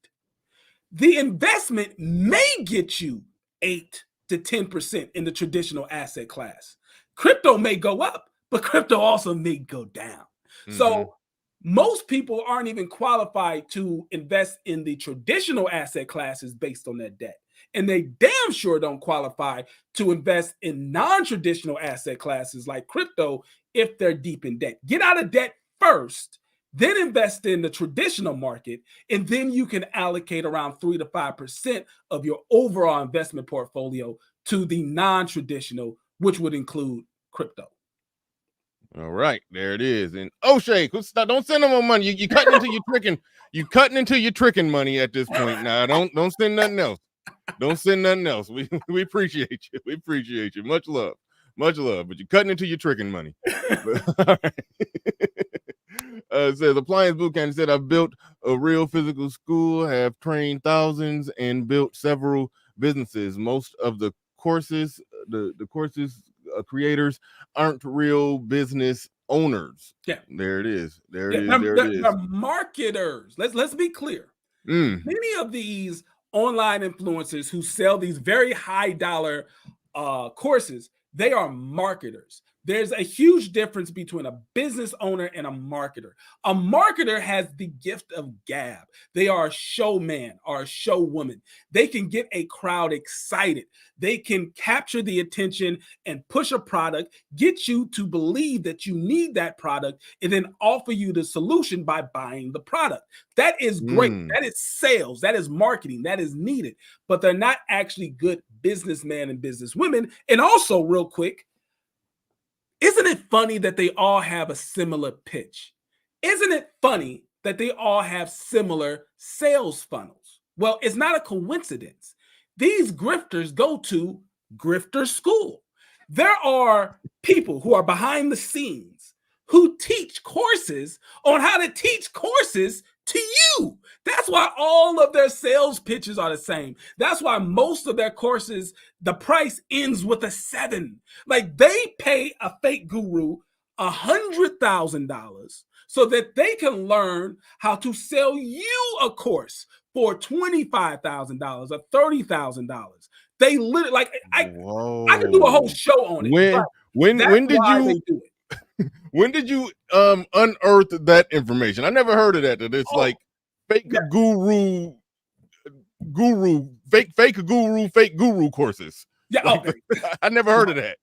The investment may get you 8 to 10% in the traditional asset class. Crypto may go up, but crypto also may go down. So most people aren't even qualified to invest in the traditional asset classes based on their debt. And they damn sure don't qualify to invest in non-traditional asset classes like crypto if they're deep in debt. Get out of debt first, then invest in the traditional market, and then you can allocate around 3 to 5% of your overall investment portfolio to the non-traditional, which would include crypto. All right, there it is. And Oshay, don't send them more money. You cutting into your tricking. You cutting into your tricking money at this point. Now, don't send nothing else. Don't send nothing else. We appreciate you. We appreciate you. Much love. But you're cutting into your tricking money. All right. It says Appliance Bootcamp said, I've built a real physical school, have trained thousands, and built several businesses. Most of the courses, the courses creators aren't real business owners. Yeah, there it is. There it is. They're marketers. Let's be clear. Many of these online influencers who sell these very high dollar courses, they are marketers. There's a huge difference between a business owner and a marketer. A marketer has the gift of gab. They are a showman or a showwoman. They can get a crowd excited. They can capture the attention and push a product, get you to believe that you need that product, and then offer you the solution by buying the product. That is great. That is sales. That is marketing. That is needed. But they're not actually good businessmen and businesswomen. And also, real quick, isn't it funny that they all have a similar pitch? Isn't it funny that they all have similar sales funnels? Well, it's not a coincidence. These grifters go to grifter school. There are people who are behind the scenes who teach courses on how to teach courses to you. That's why all of their sales pitches are the same. That's why most of their courses, the price ends with a 7. Like, they pay a fake guru $100,000 so that they can learn how to sell you a course for $25,000 or $30,000. They literally, like, I could do a whole show on it. When did you unearth that information? I never heard of that. That it's like fake guru, fake guru courses. Yeah, like, I never heard of that.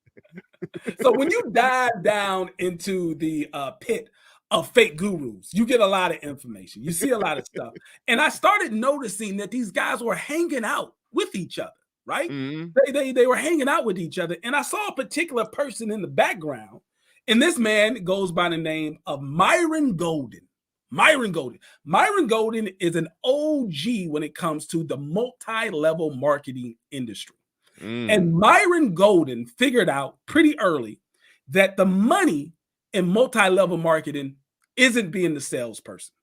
So when you dive down into the pit of fake gurus, you get a lot of information. You see a lot of stuff. And I started noticing that these guys were hanging out with each other, right? They were hanging out with each other. And I saw a particular person in the background. And this man goes by the name of Myron Golden. Myron Golden is an OG when it comes to the multi-level marketing industry. And Myron Golden figured out pretty early that the money in multi-level marketing isn't being the salesperson.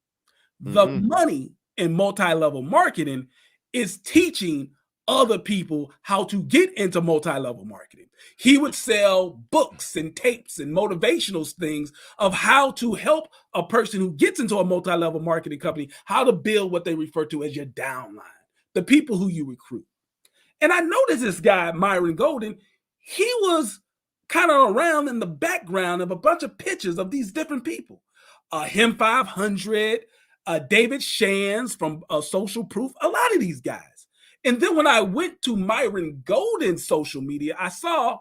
The money in multi-level marketing is teaching other people how to get into multi-level marketing. He would sell books and tapes and motivational things of how to help a person who gets into a multi-level marketing company, how to build what they refer to as your downline, the people who you recruit. And I noticed this guy, Myron Golden, he was kind of around in the background of a bunch of pictures of these different people. Him 500, David Shands from Social Proof, a lot of these guys. And then when I went to Myron Golden's social media, I saw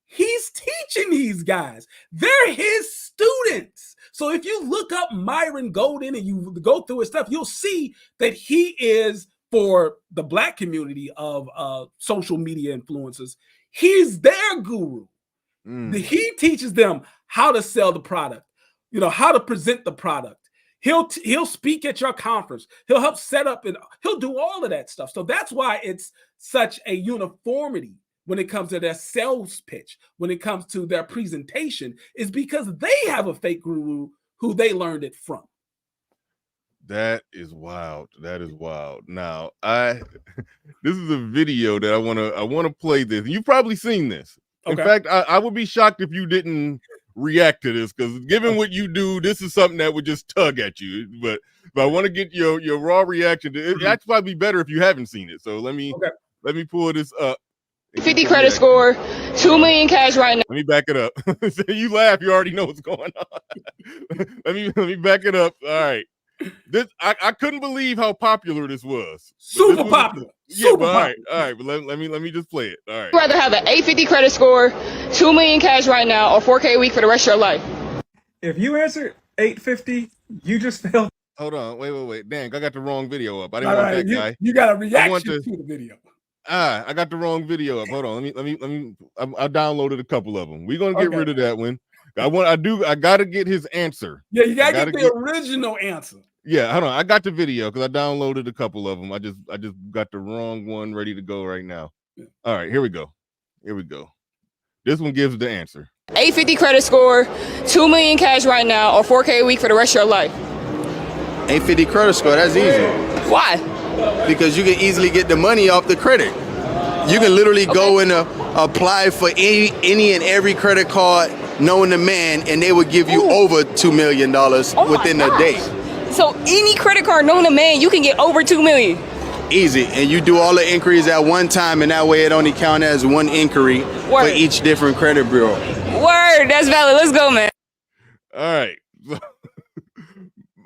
he's teaching these guys. They're his students. So if you look up Myron Golden and you go through his stuff, you'll see that he is, for the Black community of social media influencers, he's their guru. He teaches them how to sell the product, how to present the product. He'll speak at your conference. He'll help set up, and he'll do all of that stuff. So that's why it's such a uniformity when it comes to their sales pitch, when it comes to their presentation, is because they have a fake guru who they learned it from. That is wild. That is wild. Now, this is a video that I want to play this. You've probably seen this. Okay. In fact, I would be shocked if you didn't react to this, because given what you do, this is something that would just tug at you. But I want to get your raw reaction to it. It'd actually probably be better if you haven't seen it. So let me pull this up. 50 credit score, 2 million cash right now. Let me back it up. So you laugh, you already know what's going on. let me back it up. All right. This I couldn't believe how popular this was. Super popular. Yeah, but all right. But let me just play it. All right. I'd rather have an 850 credit score, 2 million cash right now, or 4K a week for the rest of your life. If you answered 850, you just failed. Hold on, wait. Dang, I got the wrong video up. I didn't want that guy. You got a reaction to the video. I got the wrong video up. Hold on. Let me. I downloaded a couple of them. We're gonna get rid of that one. I gotta get his answer. Yeah, you gotta get the original answer. Yeah, hold on. I got the video because I downloaded a couple of them. I just got the wrong one ready to go right now. All right, here we go. This one gives the answer. 850 credit score, 2 million cash right now, or 4K a week for the rest of your life. 850 credit score, that's easy. Why? Because you can easily get the money off the credit. You can literally go and apply for any and every credit card known to man, and they would give you over $2 million within a day. So any credit card known to man, you can get over 2 million. Easy, and you do all the inquiries at one time, and that way it only counts as one inquiry for each different credit bureau. Word, that's valid. Let's go, man. All right.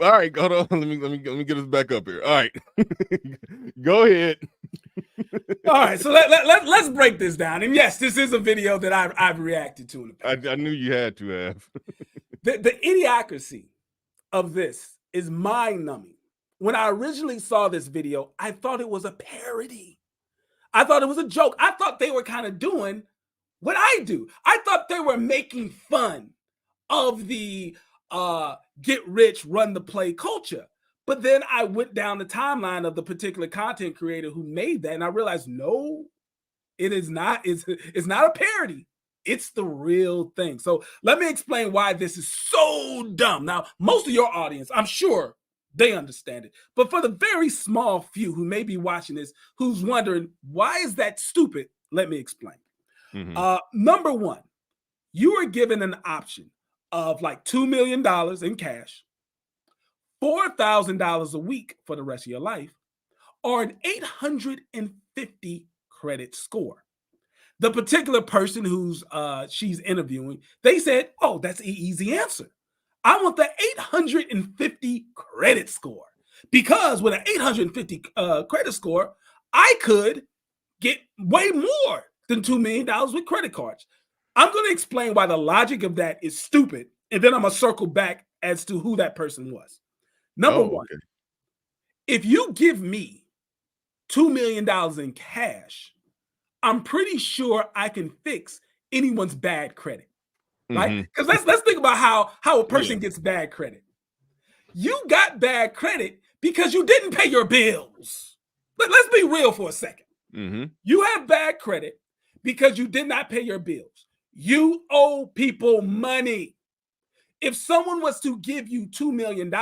All right, hold on. Let me get us back up here. All right, go ahead. All right, so let's break this down. And yes, this is a video that I've reacted to in the past. I knew you had to have. The idiocracy of this is mind-numbing. When I originally saw this video, I thought it was a parody. I thought it was a joke. I thought they were kind of doing what I do. I thought they were making fun of the get rich, run the play culture. But then I went down the timeline of the particular content creator who made that, and I realized, no, it is not. It's not a parody. It's the real thing. So let me explain why this is so dumb. Now, most of your audience, I'm sure they understand it. But for the very small few who may be watching this, who's wondering, why is that stupid? Let me explain. Number one, you are given an option of like $2 million in cash, $4,000 a week for the rest of your life, or an 850 credit score. The particular person who's she's interviewing, they said, oh, that's an easy answer. I want the 850 credit score, because with an 850 credit score, I could get way more than $2 million with credit cards. I'm going to explain why the logic of that is stupid, and then I'm going to circle back as to who that person was. Number one, if you give me $2 million in cash, I'm pretty sure I can fix anyone's bad credit, right? Because let's think about how a person gets bad credit. You got bad credit because you didn't pay your bills. Let's be real for a second. You have bad credit because you did not pay your bills. You owe people money. If someone was to give you $2 million,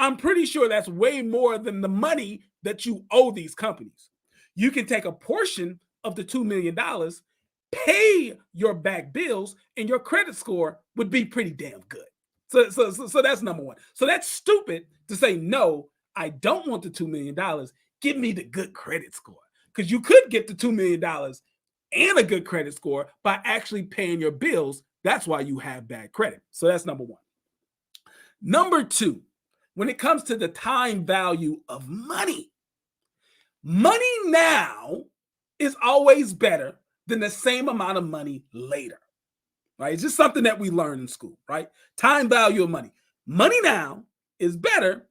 I'm pretty sure that's way more than the money that you owe these companies. You can take a portion of the $2 million, pay your back bills, and your credit score would be pretty damn good. So that's number one. So that's stupid to say, no, I don't want the $2 million. Give me the good credit score. Because you could get the $2 million and a good credit score by actually paying your bills. That's why you have bad credit. So that's number one. Number two, when it comes to the time value of money, money now is always better than the same amount of money later, right? It's just something that we learn in school, right? Time value of money. Money now is better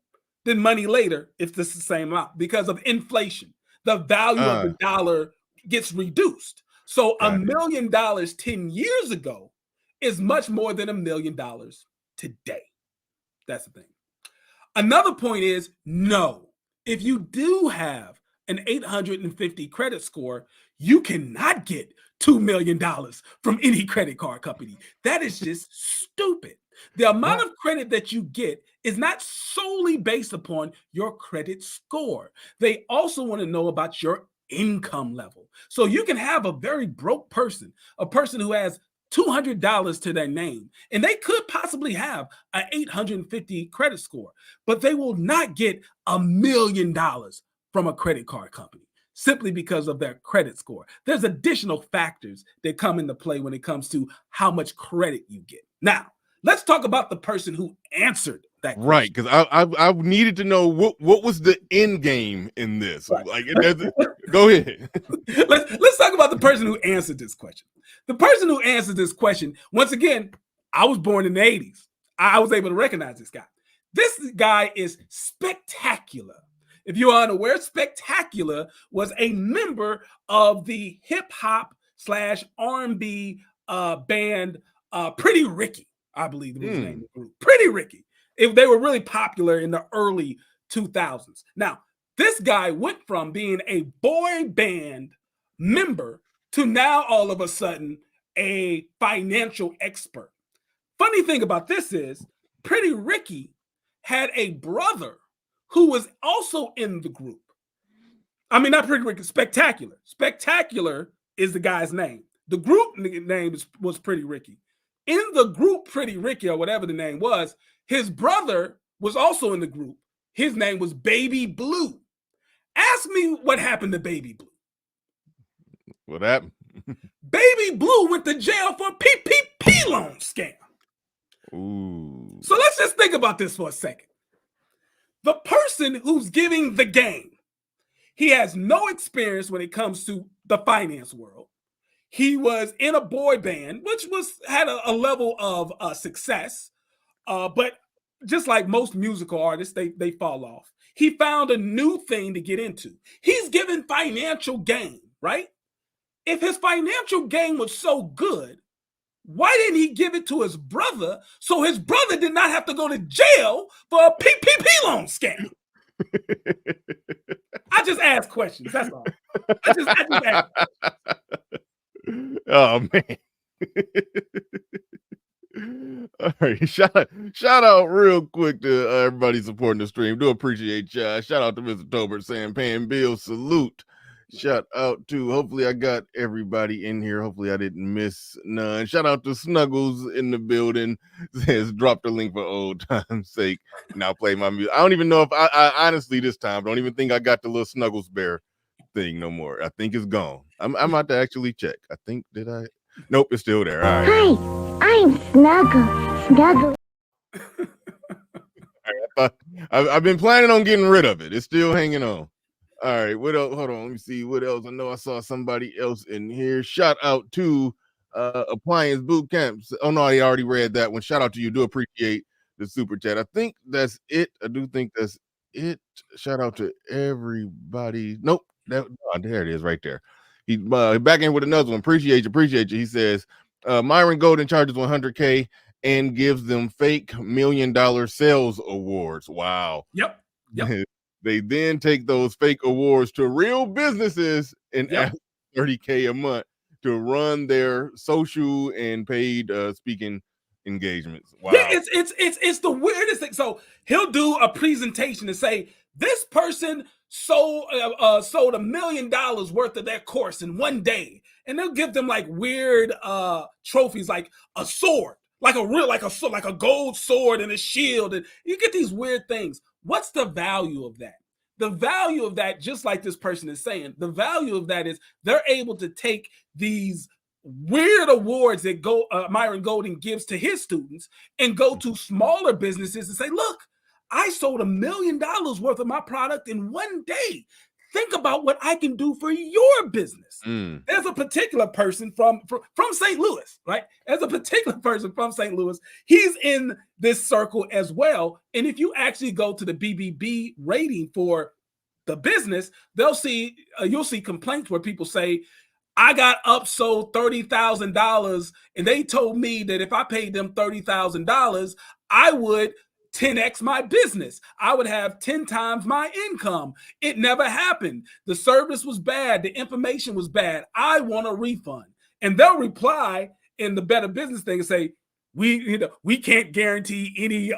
than money later if it's the same amount because of inflation. The value of the dollar gets reduced. So $1 million 10 years ago is much more than $1 million today. That's the thing. Another point is, no, if you do have an 850 credit score, you cannot get $2 million from any credit card company. That is just stupid. The amount of credit that you get is not solely based upon your credit score. They also want to know about your income level. So you can have a very broke person, a person who has $200 to their name, and they could possibly have an 850 credit score, but they will not get $1 million from a credit card company simply because of their credit score. There's additional factors that come into play when it comes to how much credit you get. Now, let's talk about the person who answered that question. Right, because I needed to know what was the end game in this. Right. Like, go ahead. Let's talk about the person who answered this question. The person who answered this question, once again, I was born in the 80s. I was able to recognize this guy. This guy is Spectacular. If you are unaware, Spectacular was a member of the hip hop / R&B band Pretty Ricky, I believe it was the name of the group. Pretty Ricky. They were really popular in the early 2000s. Now, this guy went from being a boy band member to now all of a sudden a financial expert. Funny thing about this is Pretty Ricky had a brother who was also in the group. I mean, not Pretty Ricky, Spectacular. Spectacular is the guy's name. The group name was Pretty Ricky. In the group Pretty Ricky, or whatever the name was, his brother was also in the group. His name was Baby Blue. Ask me what happened to Baby Blue. What happened? Baby Blue went to jail for a PPP loan scam. Ooh. So let's just think about this for a second. The person who's giving the game, he has no experience when it comes to the finance world. He was in a boy band, which had a level of success, but just like most musical artists, they fall off. He found a new thing to get into. He's given financial gain right? If his financial gain was so good, why didn't he give it to his brother so his brother did not have to go to jail for a PPP loan scam? I just ask questions. That's all. I just ask questions. Oh man. All right, shout out real quick to everybody supporting the stream. Do appreciate y'all. Shout out to Mr. Tobert saying paying bills. Salute. Shout out to, hopefully I got everybody in here. Hopefully I didn't miss none. Shout out to Snuggles in the building. Says drop the link for old time's sake. Now play my music. I don't even know if I honestly this time don't even think I got the little Snuggles bear thing no more. I think it's gone. I'm about to actually check. I think did I? Nope, it's still there. All right. Hi, I'm Snuggle. I've been planning on getting rid of it. It's still hanging on. All right, what else? Hold on, let me see what else. I know I saw somebody else in here. Shout out to Appliance Boot Camps. Oh no, I already read that one. Shout out to you. Do appreciate the super chat. I think that's it. I do think that's it. Shout out to everybody. Nope, there it is right there. He back in with another one. Appreciate you. He says Myron Golden charges $100K and gives them fake $1 million sales awards. Wow. Yep. They then take those fake awards to real businesses and ask $30K a month to run their social and paid speaking engagements. Wow. Yeah, it's the weirdest thing. So he'll do a presentation and say, this person sold $1 million worth of their course in one day. And they'll give them like weird trophies, like a sword, like a gold sword and a shield. And you get these weird things. What's the value of that? The value of that, just like this person is saying, the value of that is they're able to take these weird awards that Myron Golden gives to his students and go to smaller businesses and say, look, I sold $1 million worth of my product in one day. Think about what I can do for your business. There's a particular person from St. Louis, right? There's a particular person from St. Louis. He's in this circle as well. And if you actually go to the BBB rating for the business, you'll see complaints where people say, I got upsold $30,000 and they told me that if I paid them $30,000, I would 10x my business. I would have 10 times my income. It never happened. The service was bad. The information was bad. I want a refund. And they'll reply in the Better Business thing and say, we can't guarantee any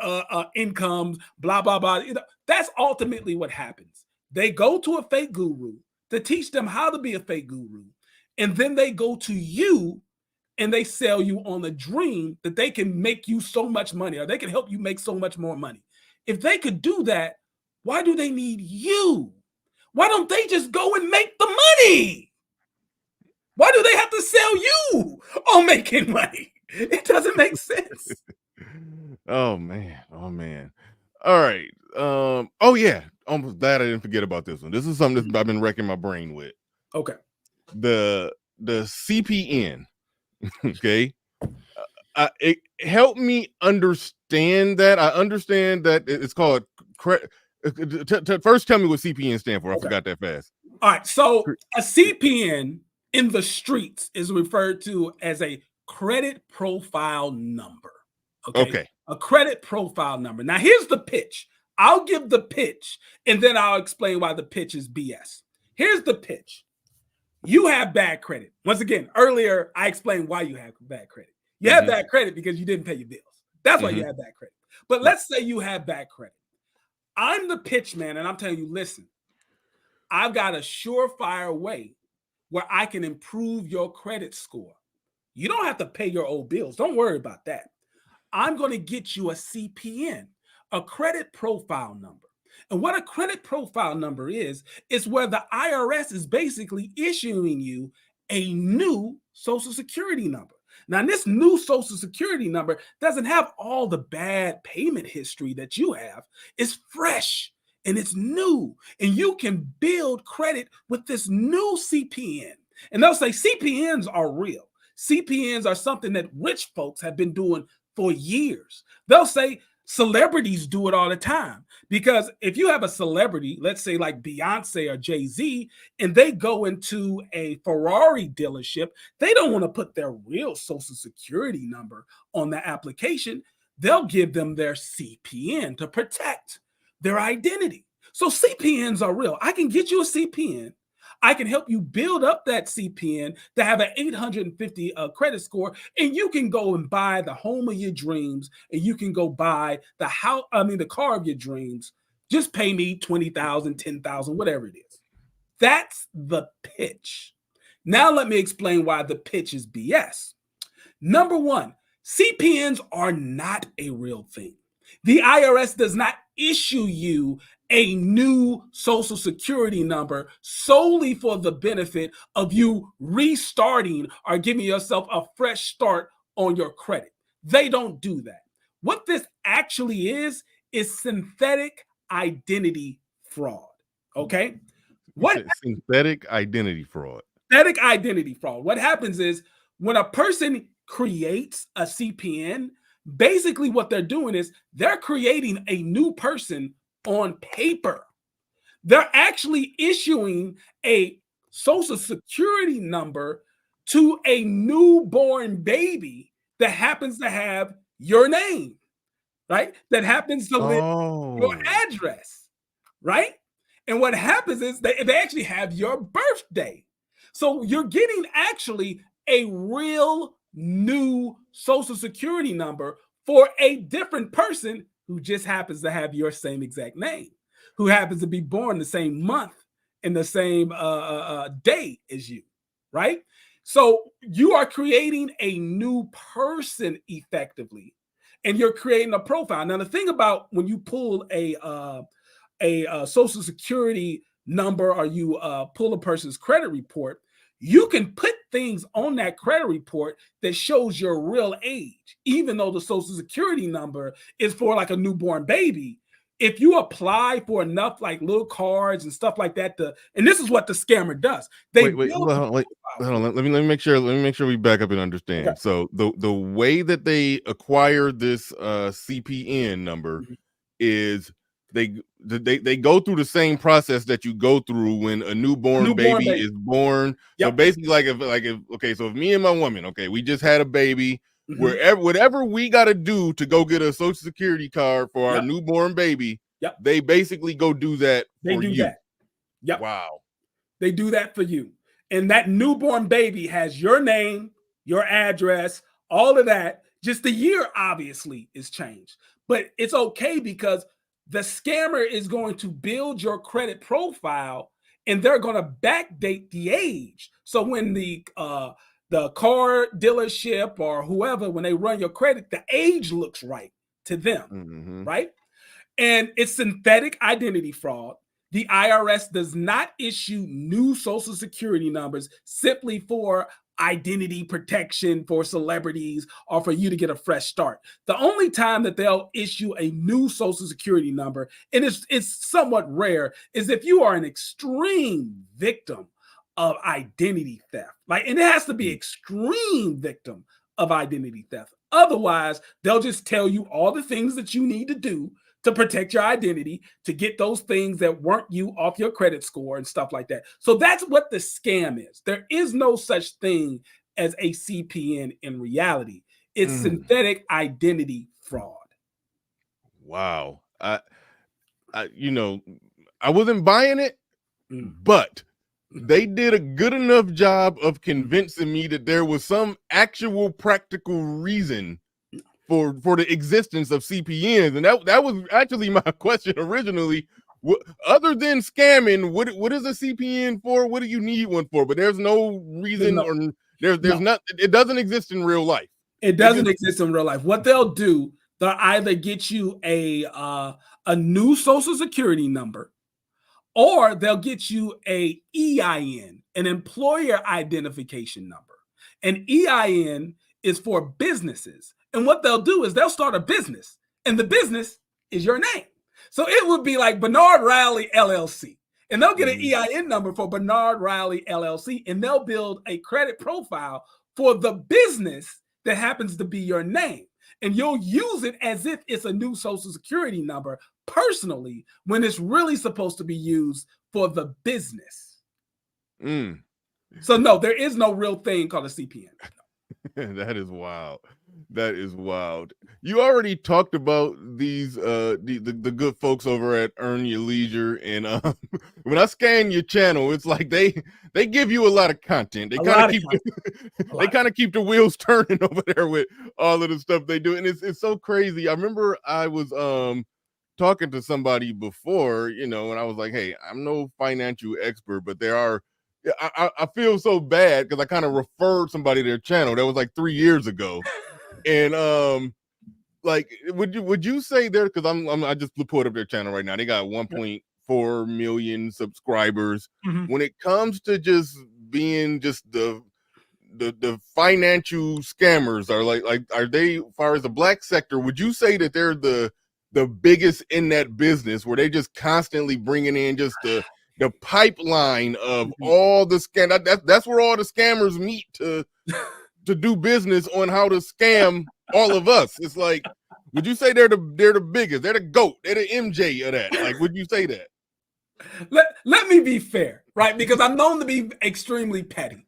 incomes, blah, blah, blah. That's ultimately what happens. They go to a fake guru to teach them how to be a fake guru. And then they go to you and they sell you on the dream that they can make you so much money or they can help you make so much more money. If they could do that, why do they need you? Why don't they just go and make the money? Why do they have to sell you on making money? It doesn't make sense. Oh man. All right. Oh yeah. Almost glad I didn't forget about this one. This is something that I've been wrecking my brain with. Okay. The CPN. Okay. It helped me understand that. I understand that it's called credit. First, tell me what CPN stand for. I forgot that fast. All right. So a CPN in the streets is referred to as a credit profile number. Okay. A credit profile number. Now, here's the pitch. I'll give the pitch and then I'll explain why the pitch is BS. Here's the pitch. You have bad credit. Once again, earlier, I explained why you have bad credit. You have bad credit because you didn't pay your bills. That's why you have bad credit. But let's say you have bad credit. I'm the pitch man, and I'm telling you, listen, I've got a surefire way where I can improve your credit score. You don't have to pay your old bills. Don't worry about that. I'm going to get you a CPN, a credit profile number. And what a credit profile number is where the IRS is basically issuing you a new Social Security number. Now, this new Social Security number doesn't have all the bad payment history that you have. It's fresh and it's new. And you can build credit with this new CPN. And they'll say CPNs are real. CPNs are something that rich folks have been doing for years. They'll say Celebrities do it all the time, because if you have a celebrity, let's say like Beyonce or Jay-Z, and they go into a Ferrari dealership, they don't want to put their real social security number on the application. They'll give them their CPN to protect their identity. So CPNs are real. I can get you a CPN. I can help you build up that CPN to have an 850 credit score, and you can go and buy the home of your dreams, and you can go buy the house, the car of your dreams. Just pay me 20,000, 10,000, whatever it is. That's the pitch. Now let me explain why the pitch is BS. Number one, CPNs are not a real thing. The IRS does not issue you a new social security number solely for the benefit of you restarting or giving yourself a fresh start on your credit. They don't do that. What this actually is synthetic identity fraud. Okay? What synthetic identity fraud? Synthetic identity fraud. What happens is when a person creates a CPN, basically what they're doing is they're creating a new person on paper. They're actually issuing a social security number to a newborn baby that happens to have your name, right? That happens to live your address, right? And what happens is they actually have your birthday. So you're getting actually a real new social security number for a different person who just happens to have your same exact name, who happens to be born the same month and the same day as you, right? So you are creating a new person effectively, and you're creating a profile. Now, the thing about when you pull a social security number, or you pull a person's credit report, you can put things on that credit report that shows your real age, even though the social security number is for like a newborn baby. If you apply for enough like little cards and stuff like that, and this is what the scammer does. Hold on. Let me make sure we back up and understand. Okay. So the way that they acquire this CPN number is they go through the same process that you go through when a newborn baby is born. Yep. So basically, if me and my woman, we just had a baby, whatever we got to do to go get a social security card for our newborn baby, they basically go do that for you. That. Yep. Wow. They do that for you. And that newborn baby has your name, your address, all of that. Just the year obviously is changed, but it's okay because the scammer is going to build your credit profile, and they're going to backdate the age. So when the car dealership or whoever, when they run your credit, the age looks right to them, right? And it's synthetic identity fraud. The IRS does not issue new social security numbers simply for identity protection for celebrities or for you to get a fresh start. The only time that they'll issue a new social security number, and it's somewhat rare, is if you are an extreme victim of identity theft. And it has to be extreme victim of identity theft. Otherwise, they'll just tell you all the things that you need to do to protect your identity, to get those things that weren't you off your credit score and stuff like that. So that's what the scam is. There is no such thing as a CPN in reality. It's synthetic identity fraud. Wow. I wasn't buying it, but they did a good enough job of convincing me that there was some actual practical reason for the existence of CPNs. And that was actually my question originally. Other than scamming, what is a CPN for? What do you need one for? But there's no reason, or there's not. It doesn't exist in real life. It doesn't exist in real life. What they'll do, they'll either get you a new social security number, or they'll get you a EIN, an employer identification number. An EIN is for businesses. And what they'll do is they'll start a business, and the business is your name. So it would be like Bernard Riley LLC, and they'll get an EIN number for Bernard Riley LLC, and they'll build a credit profile for the business that happens to be your name. And you'll use it as if it's a new social security number personally, when it's really supposed to be used for the business. So no, there is no real thing called a CPN. That is wild. That is wild. You already talked about these the good folks over at Earn Your Leisure, and when I scan your channel, it's like they give you a lot of content. They kind of keep the wheels turning over there with all of the stuff they do, and it's so crazy. I remember I was talking to somebody before, and I was like, hey, I'm no financial expert, but there are. I feel so bad because I kind of referred somebody to their channel that was like 3 years ago, and like would you say there, because I just pulled up their channel right now, they got 1.4 million subscribers. When it comes to just being just the financial scammers, are they, as far as the black sector, would you say that they're the biggest in that business, where they just constantly bringing in just the pipeline of all the scam? That's where all the scammers meet to do business on how to scam all of us. It's like, would you say they're the biggest? They're the GOAT. They're the MJ of that. Like, would you say that? Let me be fair, right? Because I'm known to be extremely petty.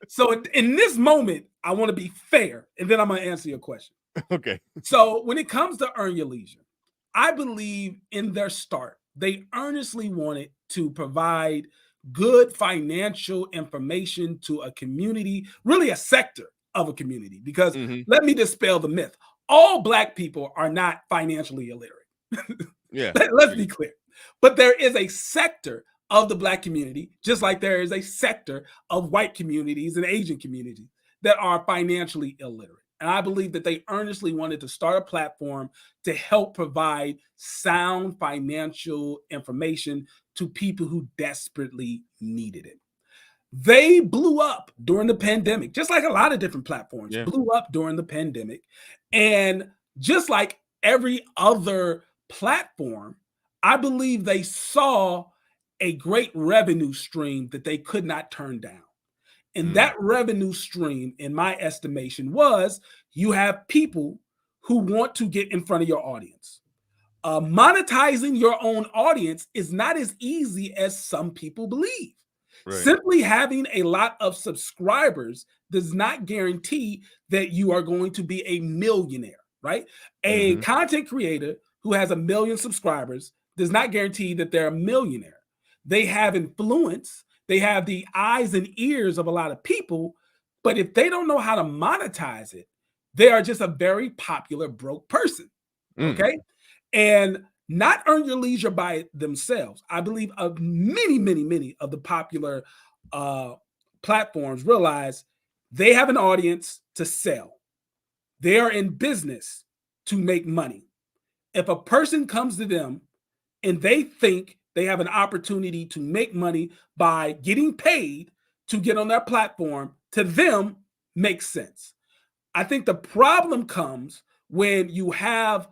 So in this moment, I want to be fair, and then I'm going to answer your question. Okay. So when it comes to Earn Your Leisure, I believe in their start, they earnestly wanted to provide good financial information to a community, really a sector of a community, because let me dispel the myth. All Black people are not financially illiterate. Yeah. Let's be clear. But there is a sector of the Black community, just like there is a sector of white communities and Asian communities that are financially illiterate. And I believe that they earnestly wanted to start a platform to help provide sound financial information to people who desperately needed it. They blew up during the pandemic, just like a lot of different platforms blew up during the pandemic. And just like every other platform, I believe they saw a great revenue stream that they could not turn down. And that revenue stream, in my estimation, was you have people who want to get in front of your audience. Monetizing your own audience is not as easy as some people believe. Right. Simply having a lot of subscribers does not guarantee that you are going to be a millionaire, right? A content creator who has 1 million subscribers does not guarantee that they're a millionaire. They have influence. They have the eyes and ears of a lot of people, but if they don't know how to monetize it, they are just a very popular broke person, okay? And not Earn Your Leisure by themselves. I believe of many of the popular platforms realize they have an audience to sell. They are in business to make money. If a person comes to them and they think they have an opportunity to make money by getting paid to get on their platform, to them, makes sense. I think the problem comes when you have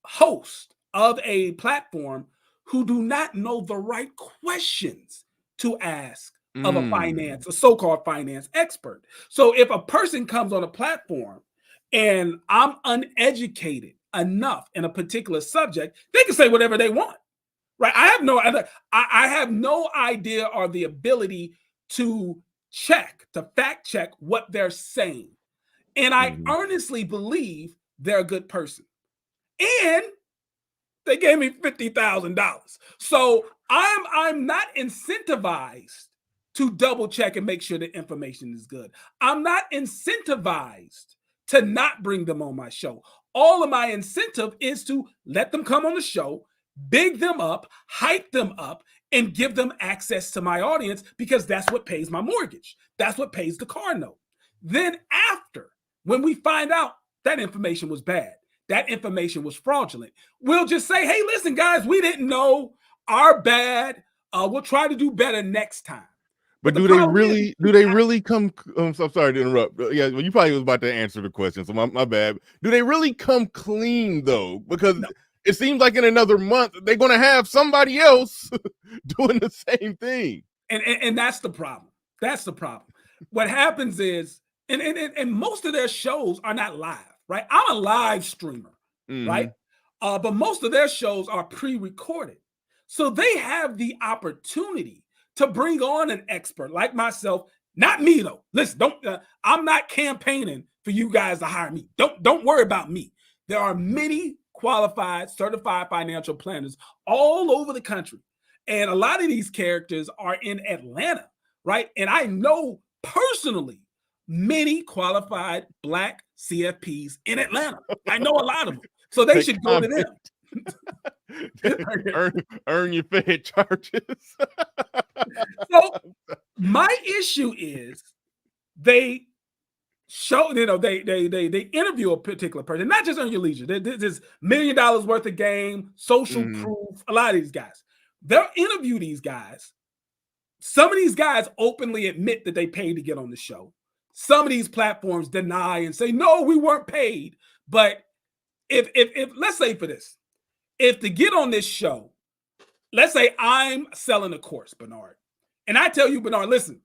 hosts of a platform who do not know the right questions to ask of a so-called finance expert. So if a person comes on a platform and I'm uneducated enough in a particular subject, they can say whatever they want. Right, I have no idea or the ability to fact check what they're saying, and I earnestly believe they're a good person. And they gave me $50,000, so I'm not incentivized to double check and make sure the information is good. I'm not incentivized to not bring them on my show. All of my incentive is to let them come on the show, big them up, hype them up, and give them access to my audience, because that's what pays my mortgage. That's what pays the car note. Then after, when we find out that information was bad, that information was fraudulent, we'll just say, hey, listen, guys, we didn't know, our bad. We'll try to do better next time. But do they really come? I'm sorry to interrupt. Yeah, well, you probably was about to answer the question, so my bad. Do they really come clean though? Because it seems like in another month they're going to have somebody else doing the same thing. And that's the problem. That's the problem. What happens is And most of their shows are not live, right? I'm a live streamer, right? But most of their shows are pre-recorded. So they have the opportunity to bring on an expert like myself. Not me though. Listen, I'm not campaigning for you guys to hire me. Don't worry about me. There are many qualified, certified financial planners all over the country. And a lot of these characters are in Atlanta, right? And I know personally many qualified Black CFPs in Atlanta. I know a lot of them. So they should go to them. earn your Fed charges. So my issue is they show, they interview a particular person, not just Earn Your Leisure. There's $1 million worth of game, social proof, a lot of these guys. They'll interview these guys. Some of these guys openly admit that they paid to get on the show. Some of these platforms deny and say, no, we weren't paid. But if let's say for this, if to get on this show, let's say I'm selling a course, Bernard, and I tell you, Bernard, listen,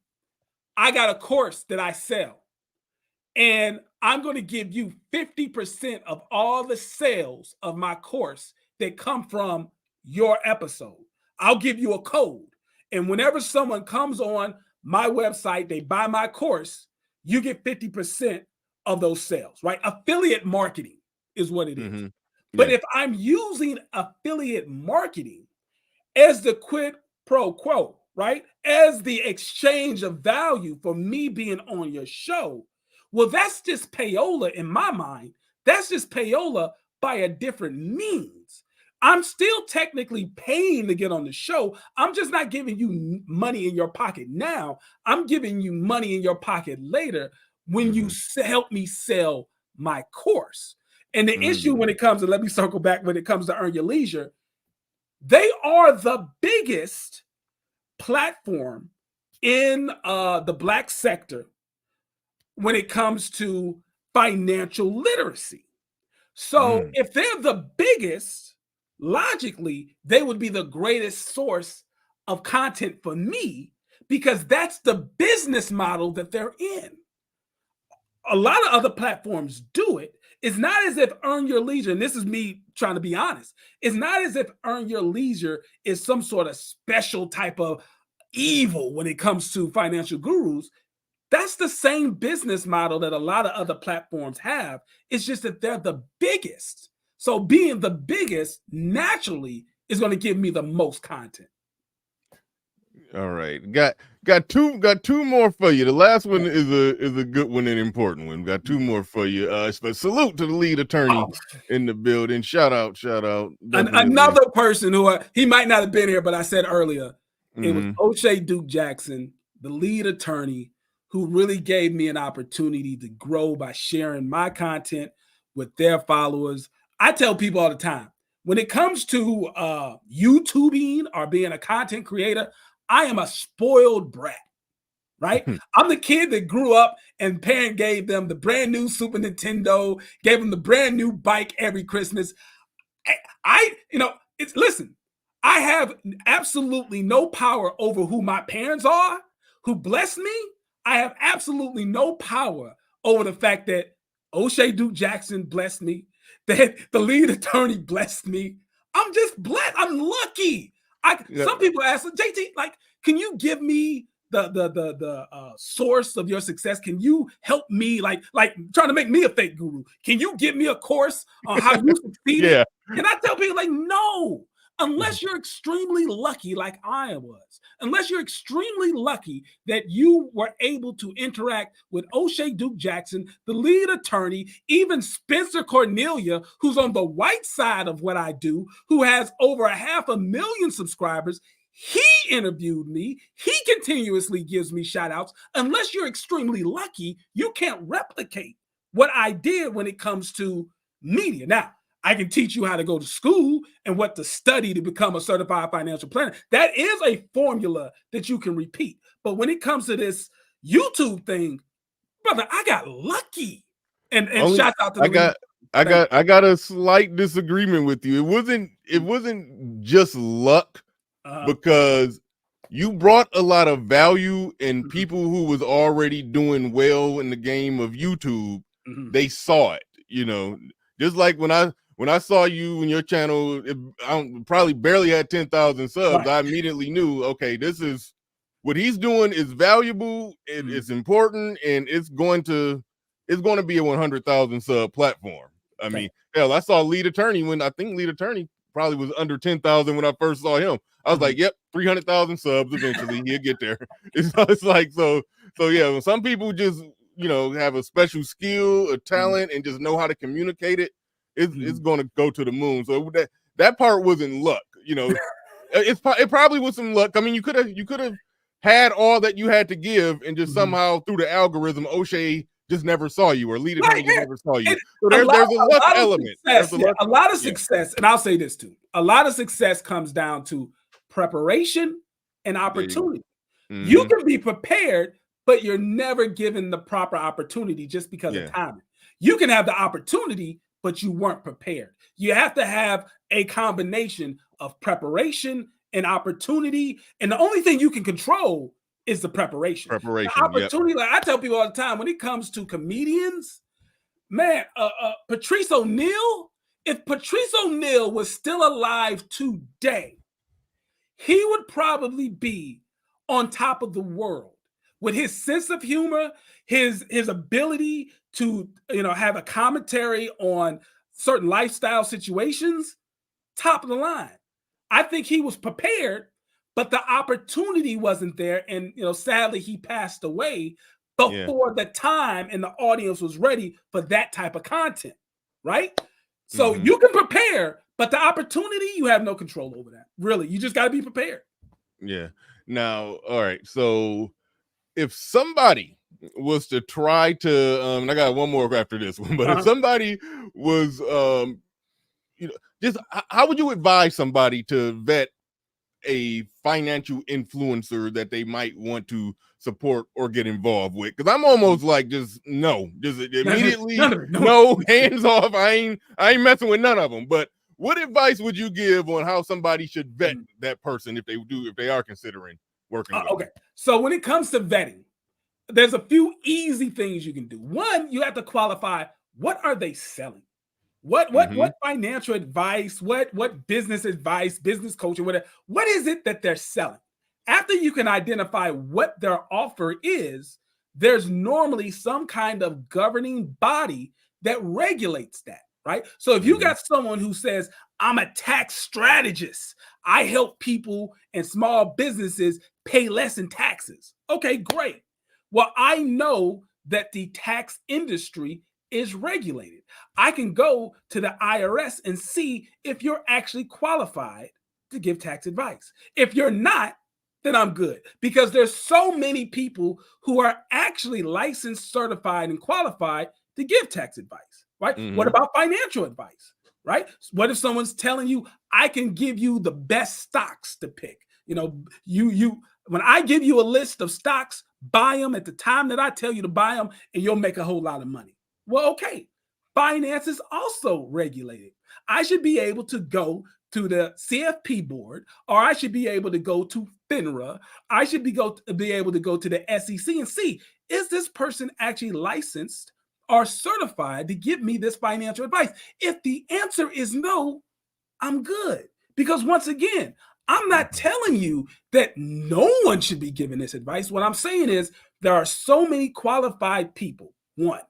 I got a course that I sell, and I'm going to give you 50% of all the sales of my course that come from your episode. I'll give you a code. And whenever someone comes on my website, they buy my course, you get 50% of those sales, right? Affiliate marketing is what it is. But if I'm using affiliate marketing as the quid pro quo, right? As the exchange of value for me being on your show, well, that's just payola in my mind. That's just payola by a different means. I'm still technically paying to get on the show. I'm just not giving you money in your pocket now. I'm giving you money in your pocket later when you help me sell my course. And the issue when it comes to, let me circle back, when it comes to Earn Your Leisure, they are the biggest platform in the Black sector when it comes to financial literacy. So if they're the biggest, logically, they would be the greatest source of content for me because that's the business model that they're in. A lot of other platforms do it. It's not as if Earn Your Leisure, and this is me trying to be honest, it's not as if Earn Your Leisure is some sort of special type of evil when it comes to financial gurus. That's the same business model that a lot of other platforms have. It's just that they're the biggest. So being the biggest naturally is going to give me the most content. All right. Got two more for you. The last one is a good one and important one. Got two more for you. But salute to the lead attorney in the building. Shout out. Another person who he might not have been here, but I said earlier, it was Oshay Duke Jackson, the lead attorney, who really gave me an opportunity to grow by sharing my content with their followers. I tell people all the time, when it comes to YouTubing or being a content creator, I am a spoiled brat, right? I'm the kid that grew up and parent gave them the brand new Super Nintendo, gave them the brand new bike every Christmas. Listen, I have absolutely no power over who my parents are, who bless me. I have absolutely no power over the fact that Oshay Duke Jackson blessed me, that the lead attorney blessed me. I'm just blessed. I'm lucky. Some people ask, JT, like, can you give me the source of your success? Can you help me, like trying to make me a fake guru? Can you give me a course on how you succeeded? Yeah. And I tell people, like, no. Unless you're extremely lucky, like I was, unless you're extremely lucky that you were able to interact with Oshay Duke Jackson, the lead attorney, even Spencer Cornelia, who's on the white side of what I do, who has over 500,000 subscribers. He interviewed me. He continuously gives me shout outs. Unless you're extremely lucky, you can't replicate what I did when it comes to media. Now, I can teach you how to go to school and what to study to become a certified financial planner. That is a formula that you can repeat. But when it comes to this YouTube thing, brother, I got lucky. And shout out to the I got a slight disagreement with you. It wasn't just luck because you brought a lot of value, and people who was already doing well in the game of YouTube, they saw it, you know, just like when I saw you in your channel, I probably barely had 10,000 subs. I immediately knew, okay, this is what he's doing is valuable, it's important, and it's going to be a 100,000 sub platform. I mean, hell, I saw Lead Attorney when I think Lead Attorney probably was under 10,000 when I first saw him. I was like, yep, 300,000 subs eventually. He'll get there. It's like, so yeah, when some people just, you know, have a special skill, a talent, and just know how to communicate it, it's going to go to the moon. So that part wasn't luck, you know. It probably was some luck. I mean, you could have had all that you had to give, and just somehow through the algorithm, Oshay just never saw you, or Lead Attorney just never saw you. So there's a luck element. A lot of success, and I'll say this too: a lot of success comes down to preparation and opportunity. You can be prepared, but you're never given the proper opportunity just because of timing. You can have the opportunity, but you weren't prepared. You have to have a combination of preparation and opportunity, and the only thing you can control is the preparation. The opportunity. Like I tell people all the time, when it comes to comedians, man, Patrice O'Neal, if Patrice O'Neal was still alive today, he would probably be on top of the world with his sense of humor, his ability to, you know, have a commentary on certain lifestyle situations, top of the line. I think he was prepared, but the opportunity wasn't there. And, you know, sadly, he passed away before the time and the audience was ready for that type of content, right? So you can prepare, but the opportunity, you have no control over that. Really, you just got to be prepared. Yeah. Now, all right. So if somebody was to try to, and I got one more after this one, but if somebody was, you know, just how would you advise somebody to vet a financial influencer that they might want to support or get involved with? Because I'm almost like just immediately no, hands off. I ain't messing with none of them. But what advice would you give on how somebody should vet that person if they are considering working with okay, so when it comes to vetting, there's a few easy things you can do. One, you have to qualify, what are they selling? What financial advice, what business advice, business coaching, whatever, what is it that they're selling? After you can identify what their offer is, there's normally some kind of governing body that regulates that, right? So if you got someone who says, I'm a tax strategist, I help people and small businesses pay less in taxes. Okay, great. Well, I know that the tax industry is regulated. I can go to the IRS and see if you're actually qualified to give tax advice. If you're not, then I'm good, because there's so many people who are actually licensed, certified, and qualified to give tax advice, right? What about financial advice, right? What if someone's telling you, I can give you the best stocks to pick? You know, when I give you a list of stocks, buy them at the time that I tell you to buy them, and you'll make a whole lot of money. Well, okay, finance is also regulated. I should be able to go to the CFP board, or I should be able to go to FINRA. I should be able to go to the SEC and see, is this person actually licensed or certified to give me this financial advice? If the answer is no, I'm good. Because once again, I'm not telling you that no one should be giving this advice. What I'm saying is there are so many qualified people. One,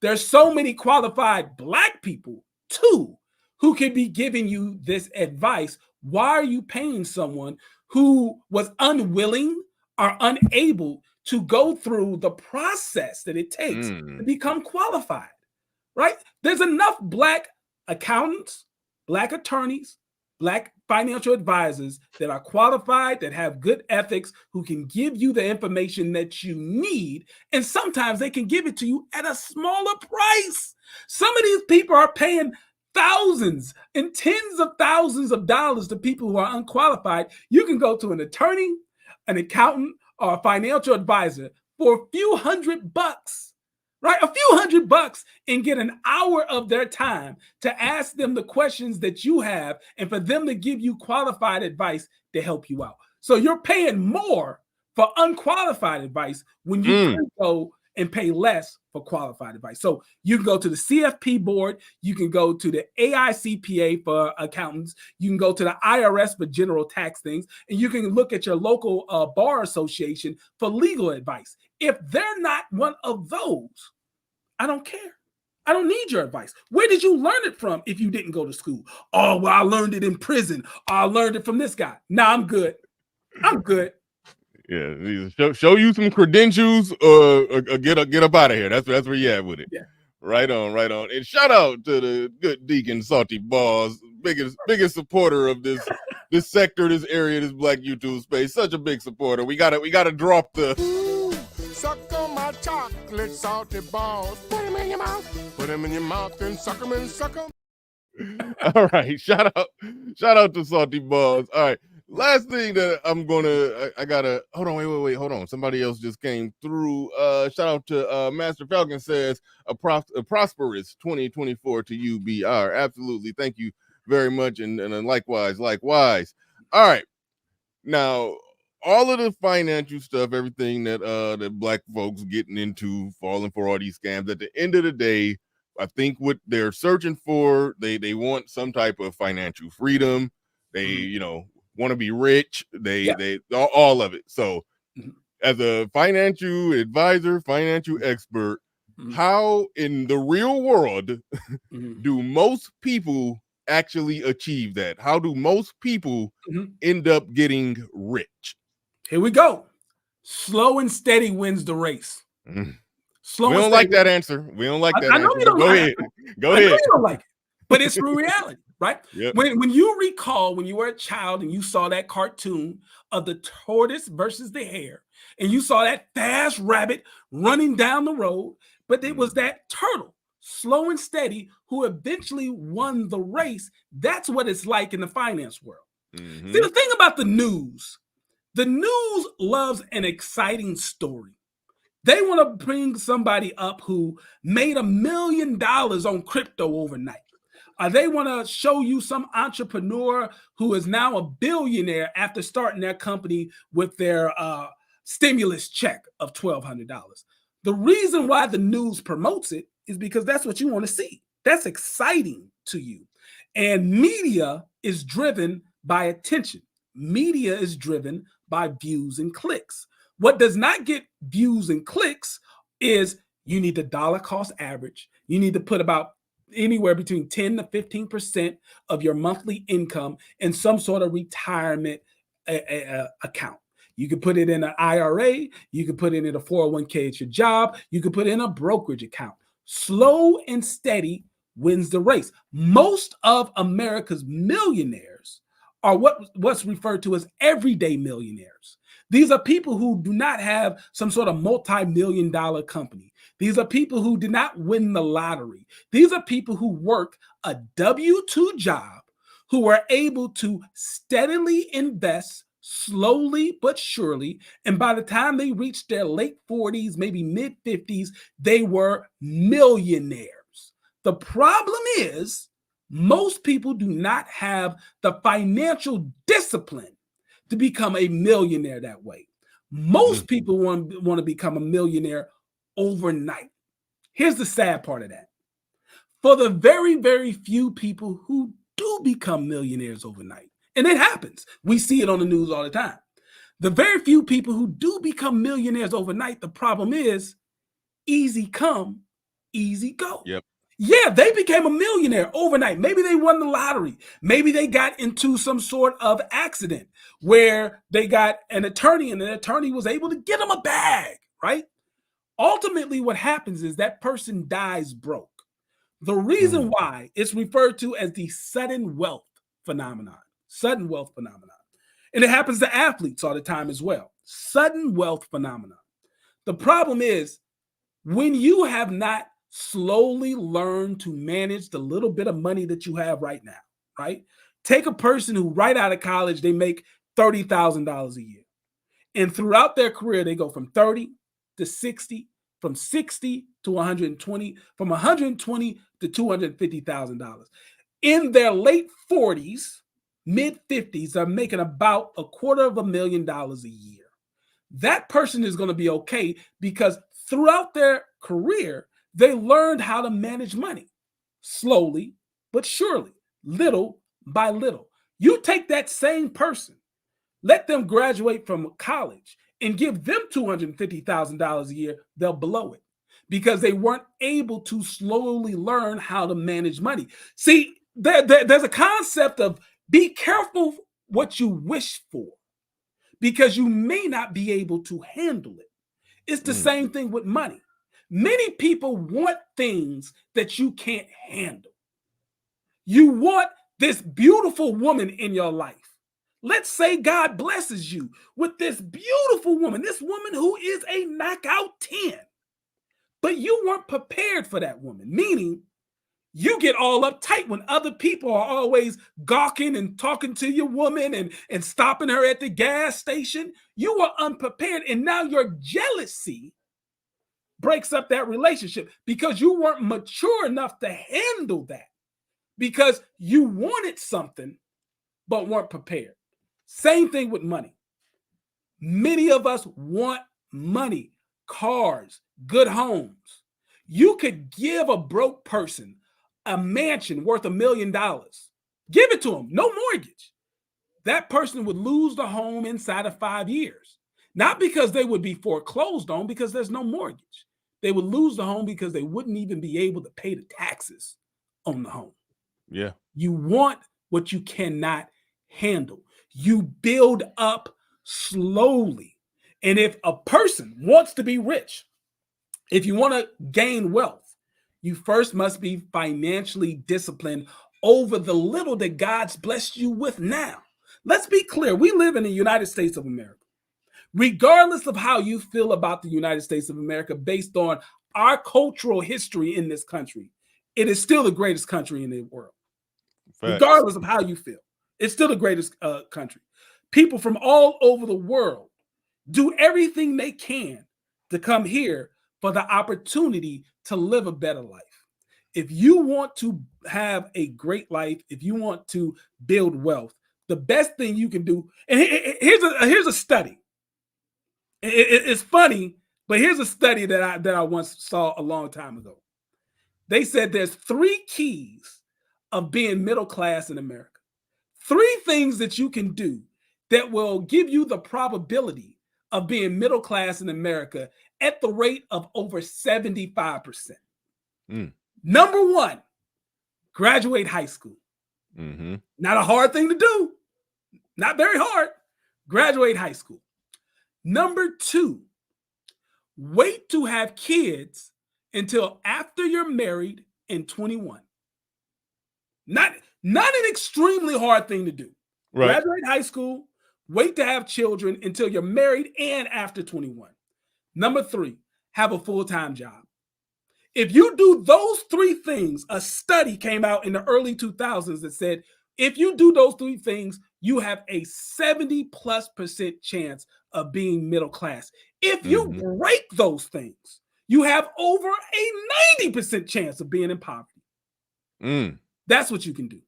there's so many qualified Black people, two, who can be giving you this advice. Why are you paying someone who was unwilling or unable to go through the process that it takes to become qualified, right? There's enough Black accountants, Black attorneys, Black financial advisors that are qualified, that have good ethics, who can give you the information that you need. And sometimes they can give it to you at a smaller price. Some of these people are paying thousands and tens of thousands of dollars to people who are unqualified. You can go to an attorney, an accountant, or a financial advisor for a few $100, right? A few $100, and get an hour of their time to ask them the questions that you have and for them to give you qualified advice to help you out. So you're paying more for unqualified advice when you could go and pay less for qualified advice. So you can go to the CFP board, you can go to the AICPA for accountants, you can go to the IRS for general tax things, and you can look at your local bar association for legal advice. If they're not one of those, I don't care. I don't need your advice. Where did you learn it from if you didn't go to school? Oh, well, I learned it in prison. I learned it from this guy. Nah, I'm good. I'm good. Yeah, show you some credentials or get up out of here. That's where you at with it. Yeah. Right on. And shout out to the good Deacon Salty Balls, biggest supporter of this sector, this area, this Black YouTube space. Such a big supporter. We gotta drop the suck on my chocolate salty balls. Put them in your mouth. Put them in your mouth and suck them and suck them. All right, shout out to Salty Balls. All right. Last thing that I gotta hold on, wait, hold on. Somebody else just came through. Shout out to Master Falcon says a prosperous 2024 to you, BR. Absolutely, thank you very much, and likewise. All right, now all of the financial stuff, everything that Black folks getting into, falling for all these scams. At the end of the day, I think what they're searching for, they want some type of financial freedom. They want to be rich, they all of it. So as a financial advisor, financial expert, how in the real world do most people actually achieve that? How do most people end up getting rich? Here we go. Slow and steady wins the race. We don't like that answer. We don't like that answer. I know you don't Go ahead. Go ahead. I know you don't like it, but it's reality. Right? Yep. When you recall when you were a child and you saw that cartoon of the tortoise versus the hare, and you saw that fast rabbit running down the road, but it was that turtle, slow and steady, who eventually won the race. That's what it's like in the finance world. See, the thing about the news loves an exciting story. They want to bring somebody up who made $1 million on crypto overnight. They want to show you some entrepreneur who is now a billionaire after starting their company with their stimulus check of $1,200. The reason why the news promotes it is because that's what you want to see. That's exciting to you. And media is driven by attention. Media is driven by views and clicks. What does not get views and clicks is you need the dollar cost average. You need to put about anywhere between 10 to 15% of your monthly income in some sort of retirement account. You can put it in an IRA. You can put it in a 401k at your job. You can put it in a brokerage account. Slow and steady wins the race. Most of America's millionaires are what's referred to as everyday millionaires. These are people who do not have some sort of multi-million-dollar company. These are people who did not win the lottery. These are people who work a W-2 job, who are able to steadily invest slowly but surely. And by the time they reached their late 40s, maybe mid 50s, they were millionaires. The problem is most people do not have the financial discipline to become a millionaire that way. Most people want to become a millionaire overnight. Here's the sad part of that. For the very, very few people who do become millionaires overnight, and it happens, we see it on the news all the time. The very few people who do become millionaires overnight, the problem is easy come, easy go. Yep. Yeah, they became a millionaire overnight. Maybe they won the lottery. Maybe they got into some sort of accident where they got an attorney and the attorney was able to get them a bag, right? Ultimately, what happens is that person dies broke. The reason why it's referred to as the sudden wealth phenomenon. Sudden wealth phenomenon. And it happens to athletes all the time as well. Sudden wealth phenomenon. The problem is when you have not slowly learned to manage the little bit of money that you have right now, right? Take a person who right out of college, they make $30,000 a year. And throughout their career, they go from 30 to 60, from 60 to 120, from 120 to $250,000. In their late 40s, mid-50s are making about $250,000 a year. That person is going to be okay because throughout their career, they learned how to manage money slowly but surely, little by little. You take that same person, let them graduate from college and give them $250,000 a year, they'll blow it because they weren't able to slowly learn how to manage money. See, there's a concept of be careful what you wish for because you may not be able to handle it. It's the same thing with money. Many people want things that you can't handle. You want this beautiful woman in your life. Let's say God blesses you with this beautiful woman, this woman who is a knockout 10. But you weren't prepared for that woman, meaning you get all uptight when other people are always gawking and talking to your woman and stopping her at the gas station. You were unprepared, and now your jealousy breaks up that relationship because you weren't mature enough to handle that because you wanted something but weren't prepared. Same thing with money. Many of us want money, cars, good homes. You could give a broke person a mansion worth $1 million. Give it to them, no mortgage. That person would lose the home inside of 5 years. Not because they would be foreclosed on, because there's no mortgage. They would lose the home because they wouldn't even be able to pay the taxes on the home. Yeah. You want what you cannot handle. You build up slowly. And if a person wants to be rich, if you want to gain wealth, you first must be financially disciplined over the little that God's blessed you with now. Let's be clear. We live in the United States of America. Regardless of how you feel about the United States of America, based on our cultural history in this country, it is still the greatest country in the world. Facts. Regardless of how you feel, it's still the greatest country. People from all over the world do everything they can to come here for the opportunity to live a better life. If you want to have a great life, if you want to build wealth, the best thing you can do, and here's a study. It's funny, but here's a study that I once saw a long time ago. They said there's 3 keys of being middle class in America. 3 things that you can do that will give you the probability of being middle class in America at the rate of over 75%. Number 1, graduate high school. Not a hard thing to do. Not very hard. Graduate high school. Number 2, wait to have kids until after you're married and 21. Not an extremely hard thing to do. Right. Graduate high school, wait to have children until you're married and after 21. Number 3, have a full-time job. If you do those 3 things, a study came out in the early 2000s that said, if you do those 3 things, you have a 70+% chance of being middle class. If you break those things, you have over a 90% chance of being in poverty. That's what you can do.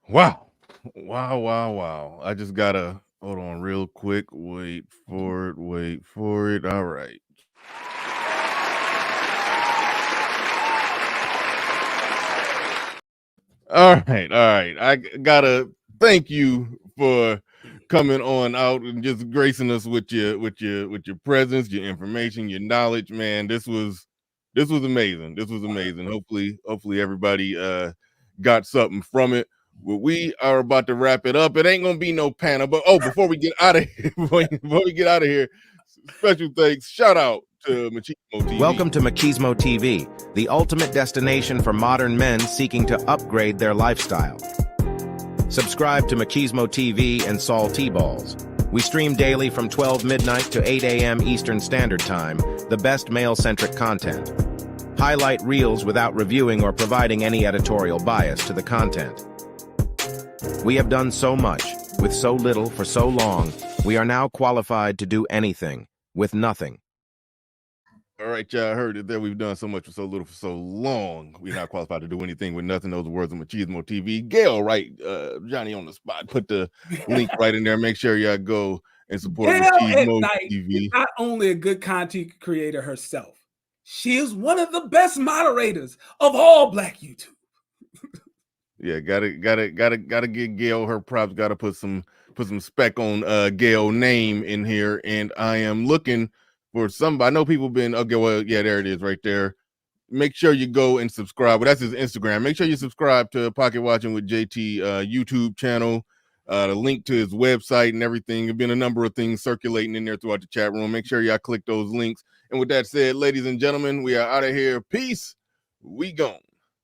Wow. I just gotta hold on real quick. Wait for it. All right. All right. I gotta thank you for coming on out and just gracing us with your presence, your information, your knowledge, man. This was amazing. Hopefully everybody got something from it. Well, we are about to wrap it up. It ain't gonna be no panel, but before we get out of here, special thanks, shout out to Machismo TV. Welcome to Machismo TV, the ultimate destination for modern men seeking to upgrade their lifestyle. Subscribe to Machismo TV and Saul T-Balls. We stream daily from 12 midnight to 8 a.m. Eastern Standard Time, the best male-centric content. Highlight reels without reviewing or providing any editorial bias to the content. We have done so much, with so little for so long, we are now qualified to do anything, with nothing. All right, y'all. I heard that we've done so much for so little for so long. We're not qualified to do anything with nothing. Those words of Machismo TV. Gail, right? Johnny on the spot. Put the link right in there. Make sure y'all go and support Gail at Machismo Night TV. is not only a good content creator herself, she is one of the best moderators of all Black YouTube. Yeah, gotta get Gail her props. Gotta put some spec on Gail name in here. And I am looking for somebody. I know people been okay. Well, yeah, there it is right there. Make sure you go and subscribe. Well, that's his Instagram. Make sure you subscribe to Pocket Watching with JT YouTube channel. The link to his website and everything. There've been a number of things circulating in there throughout the chat room. Make sure y'all click those links. And with that said, ladies and gentlemen, we are out of here. Peace. We gone.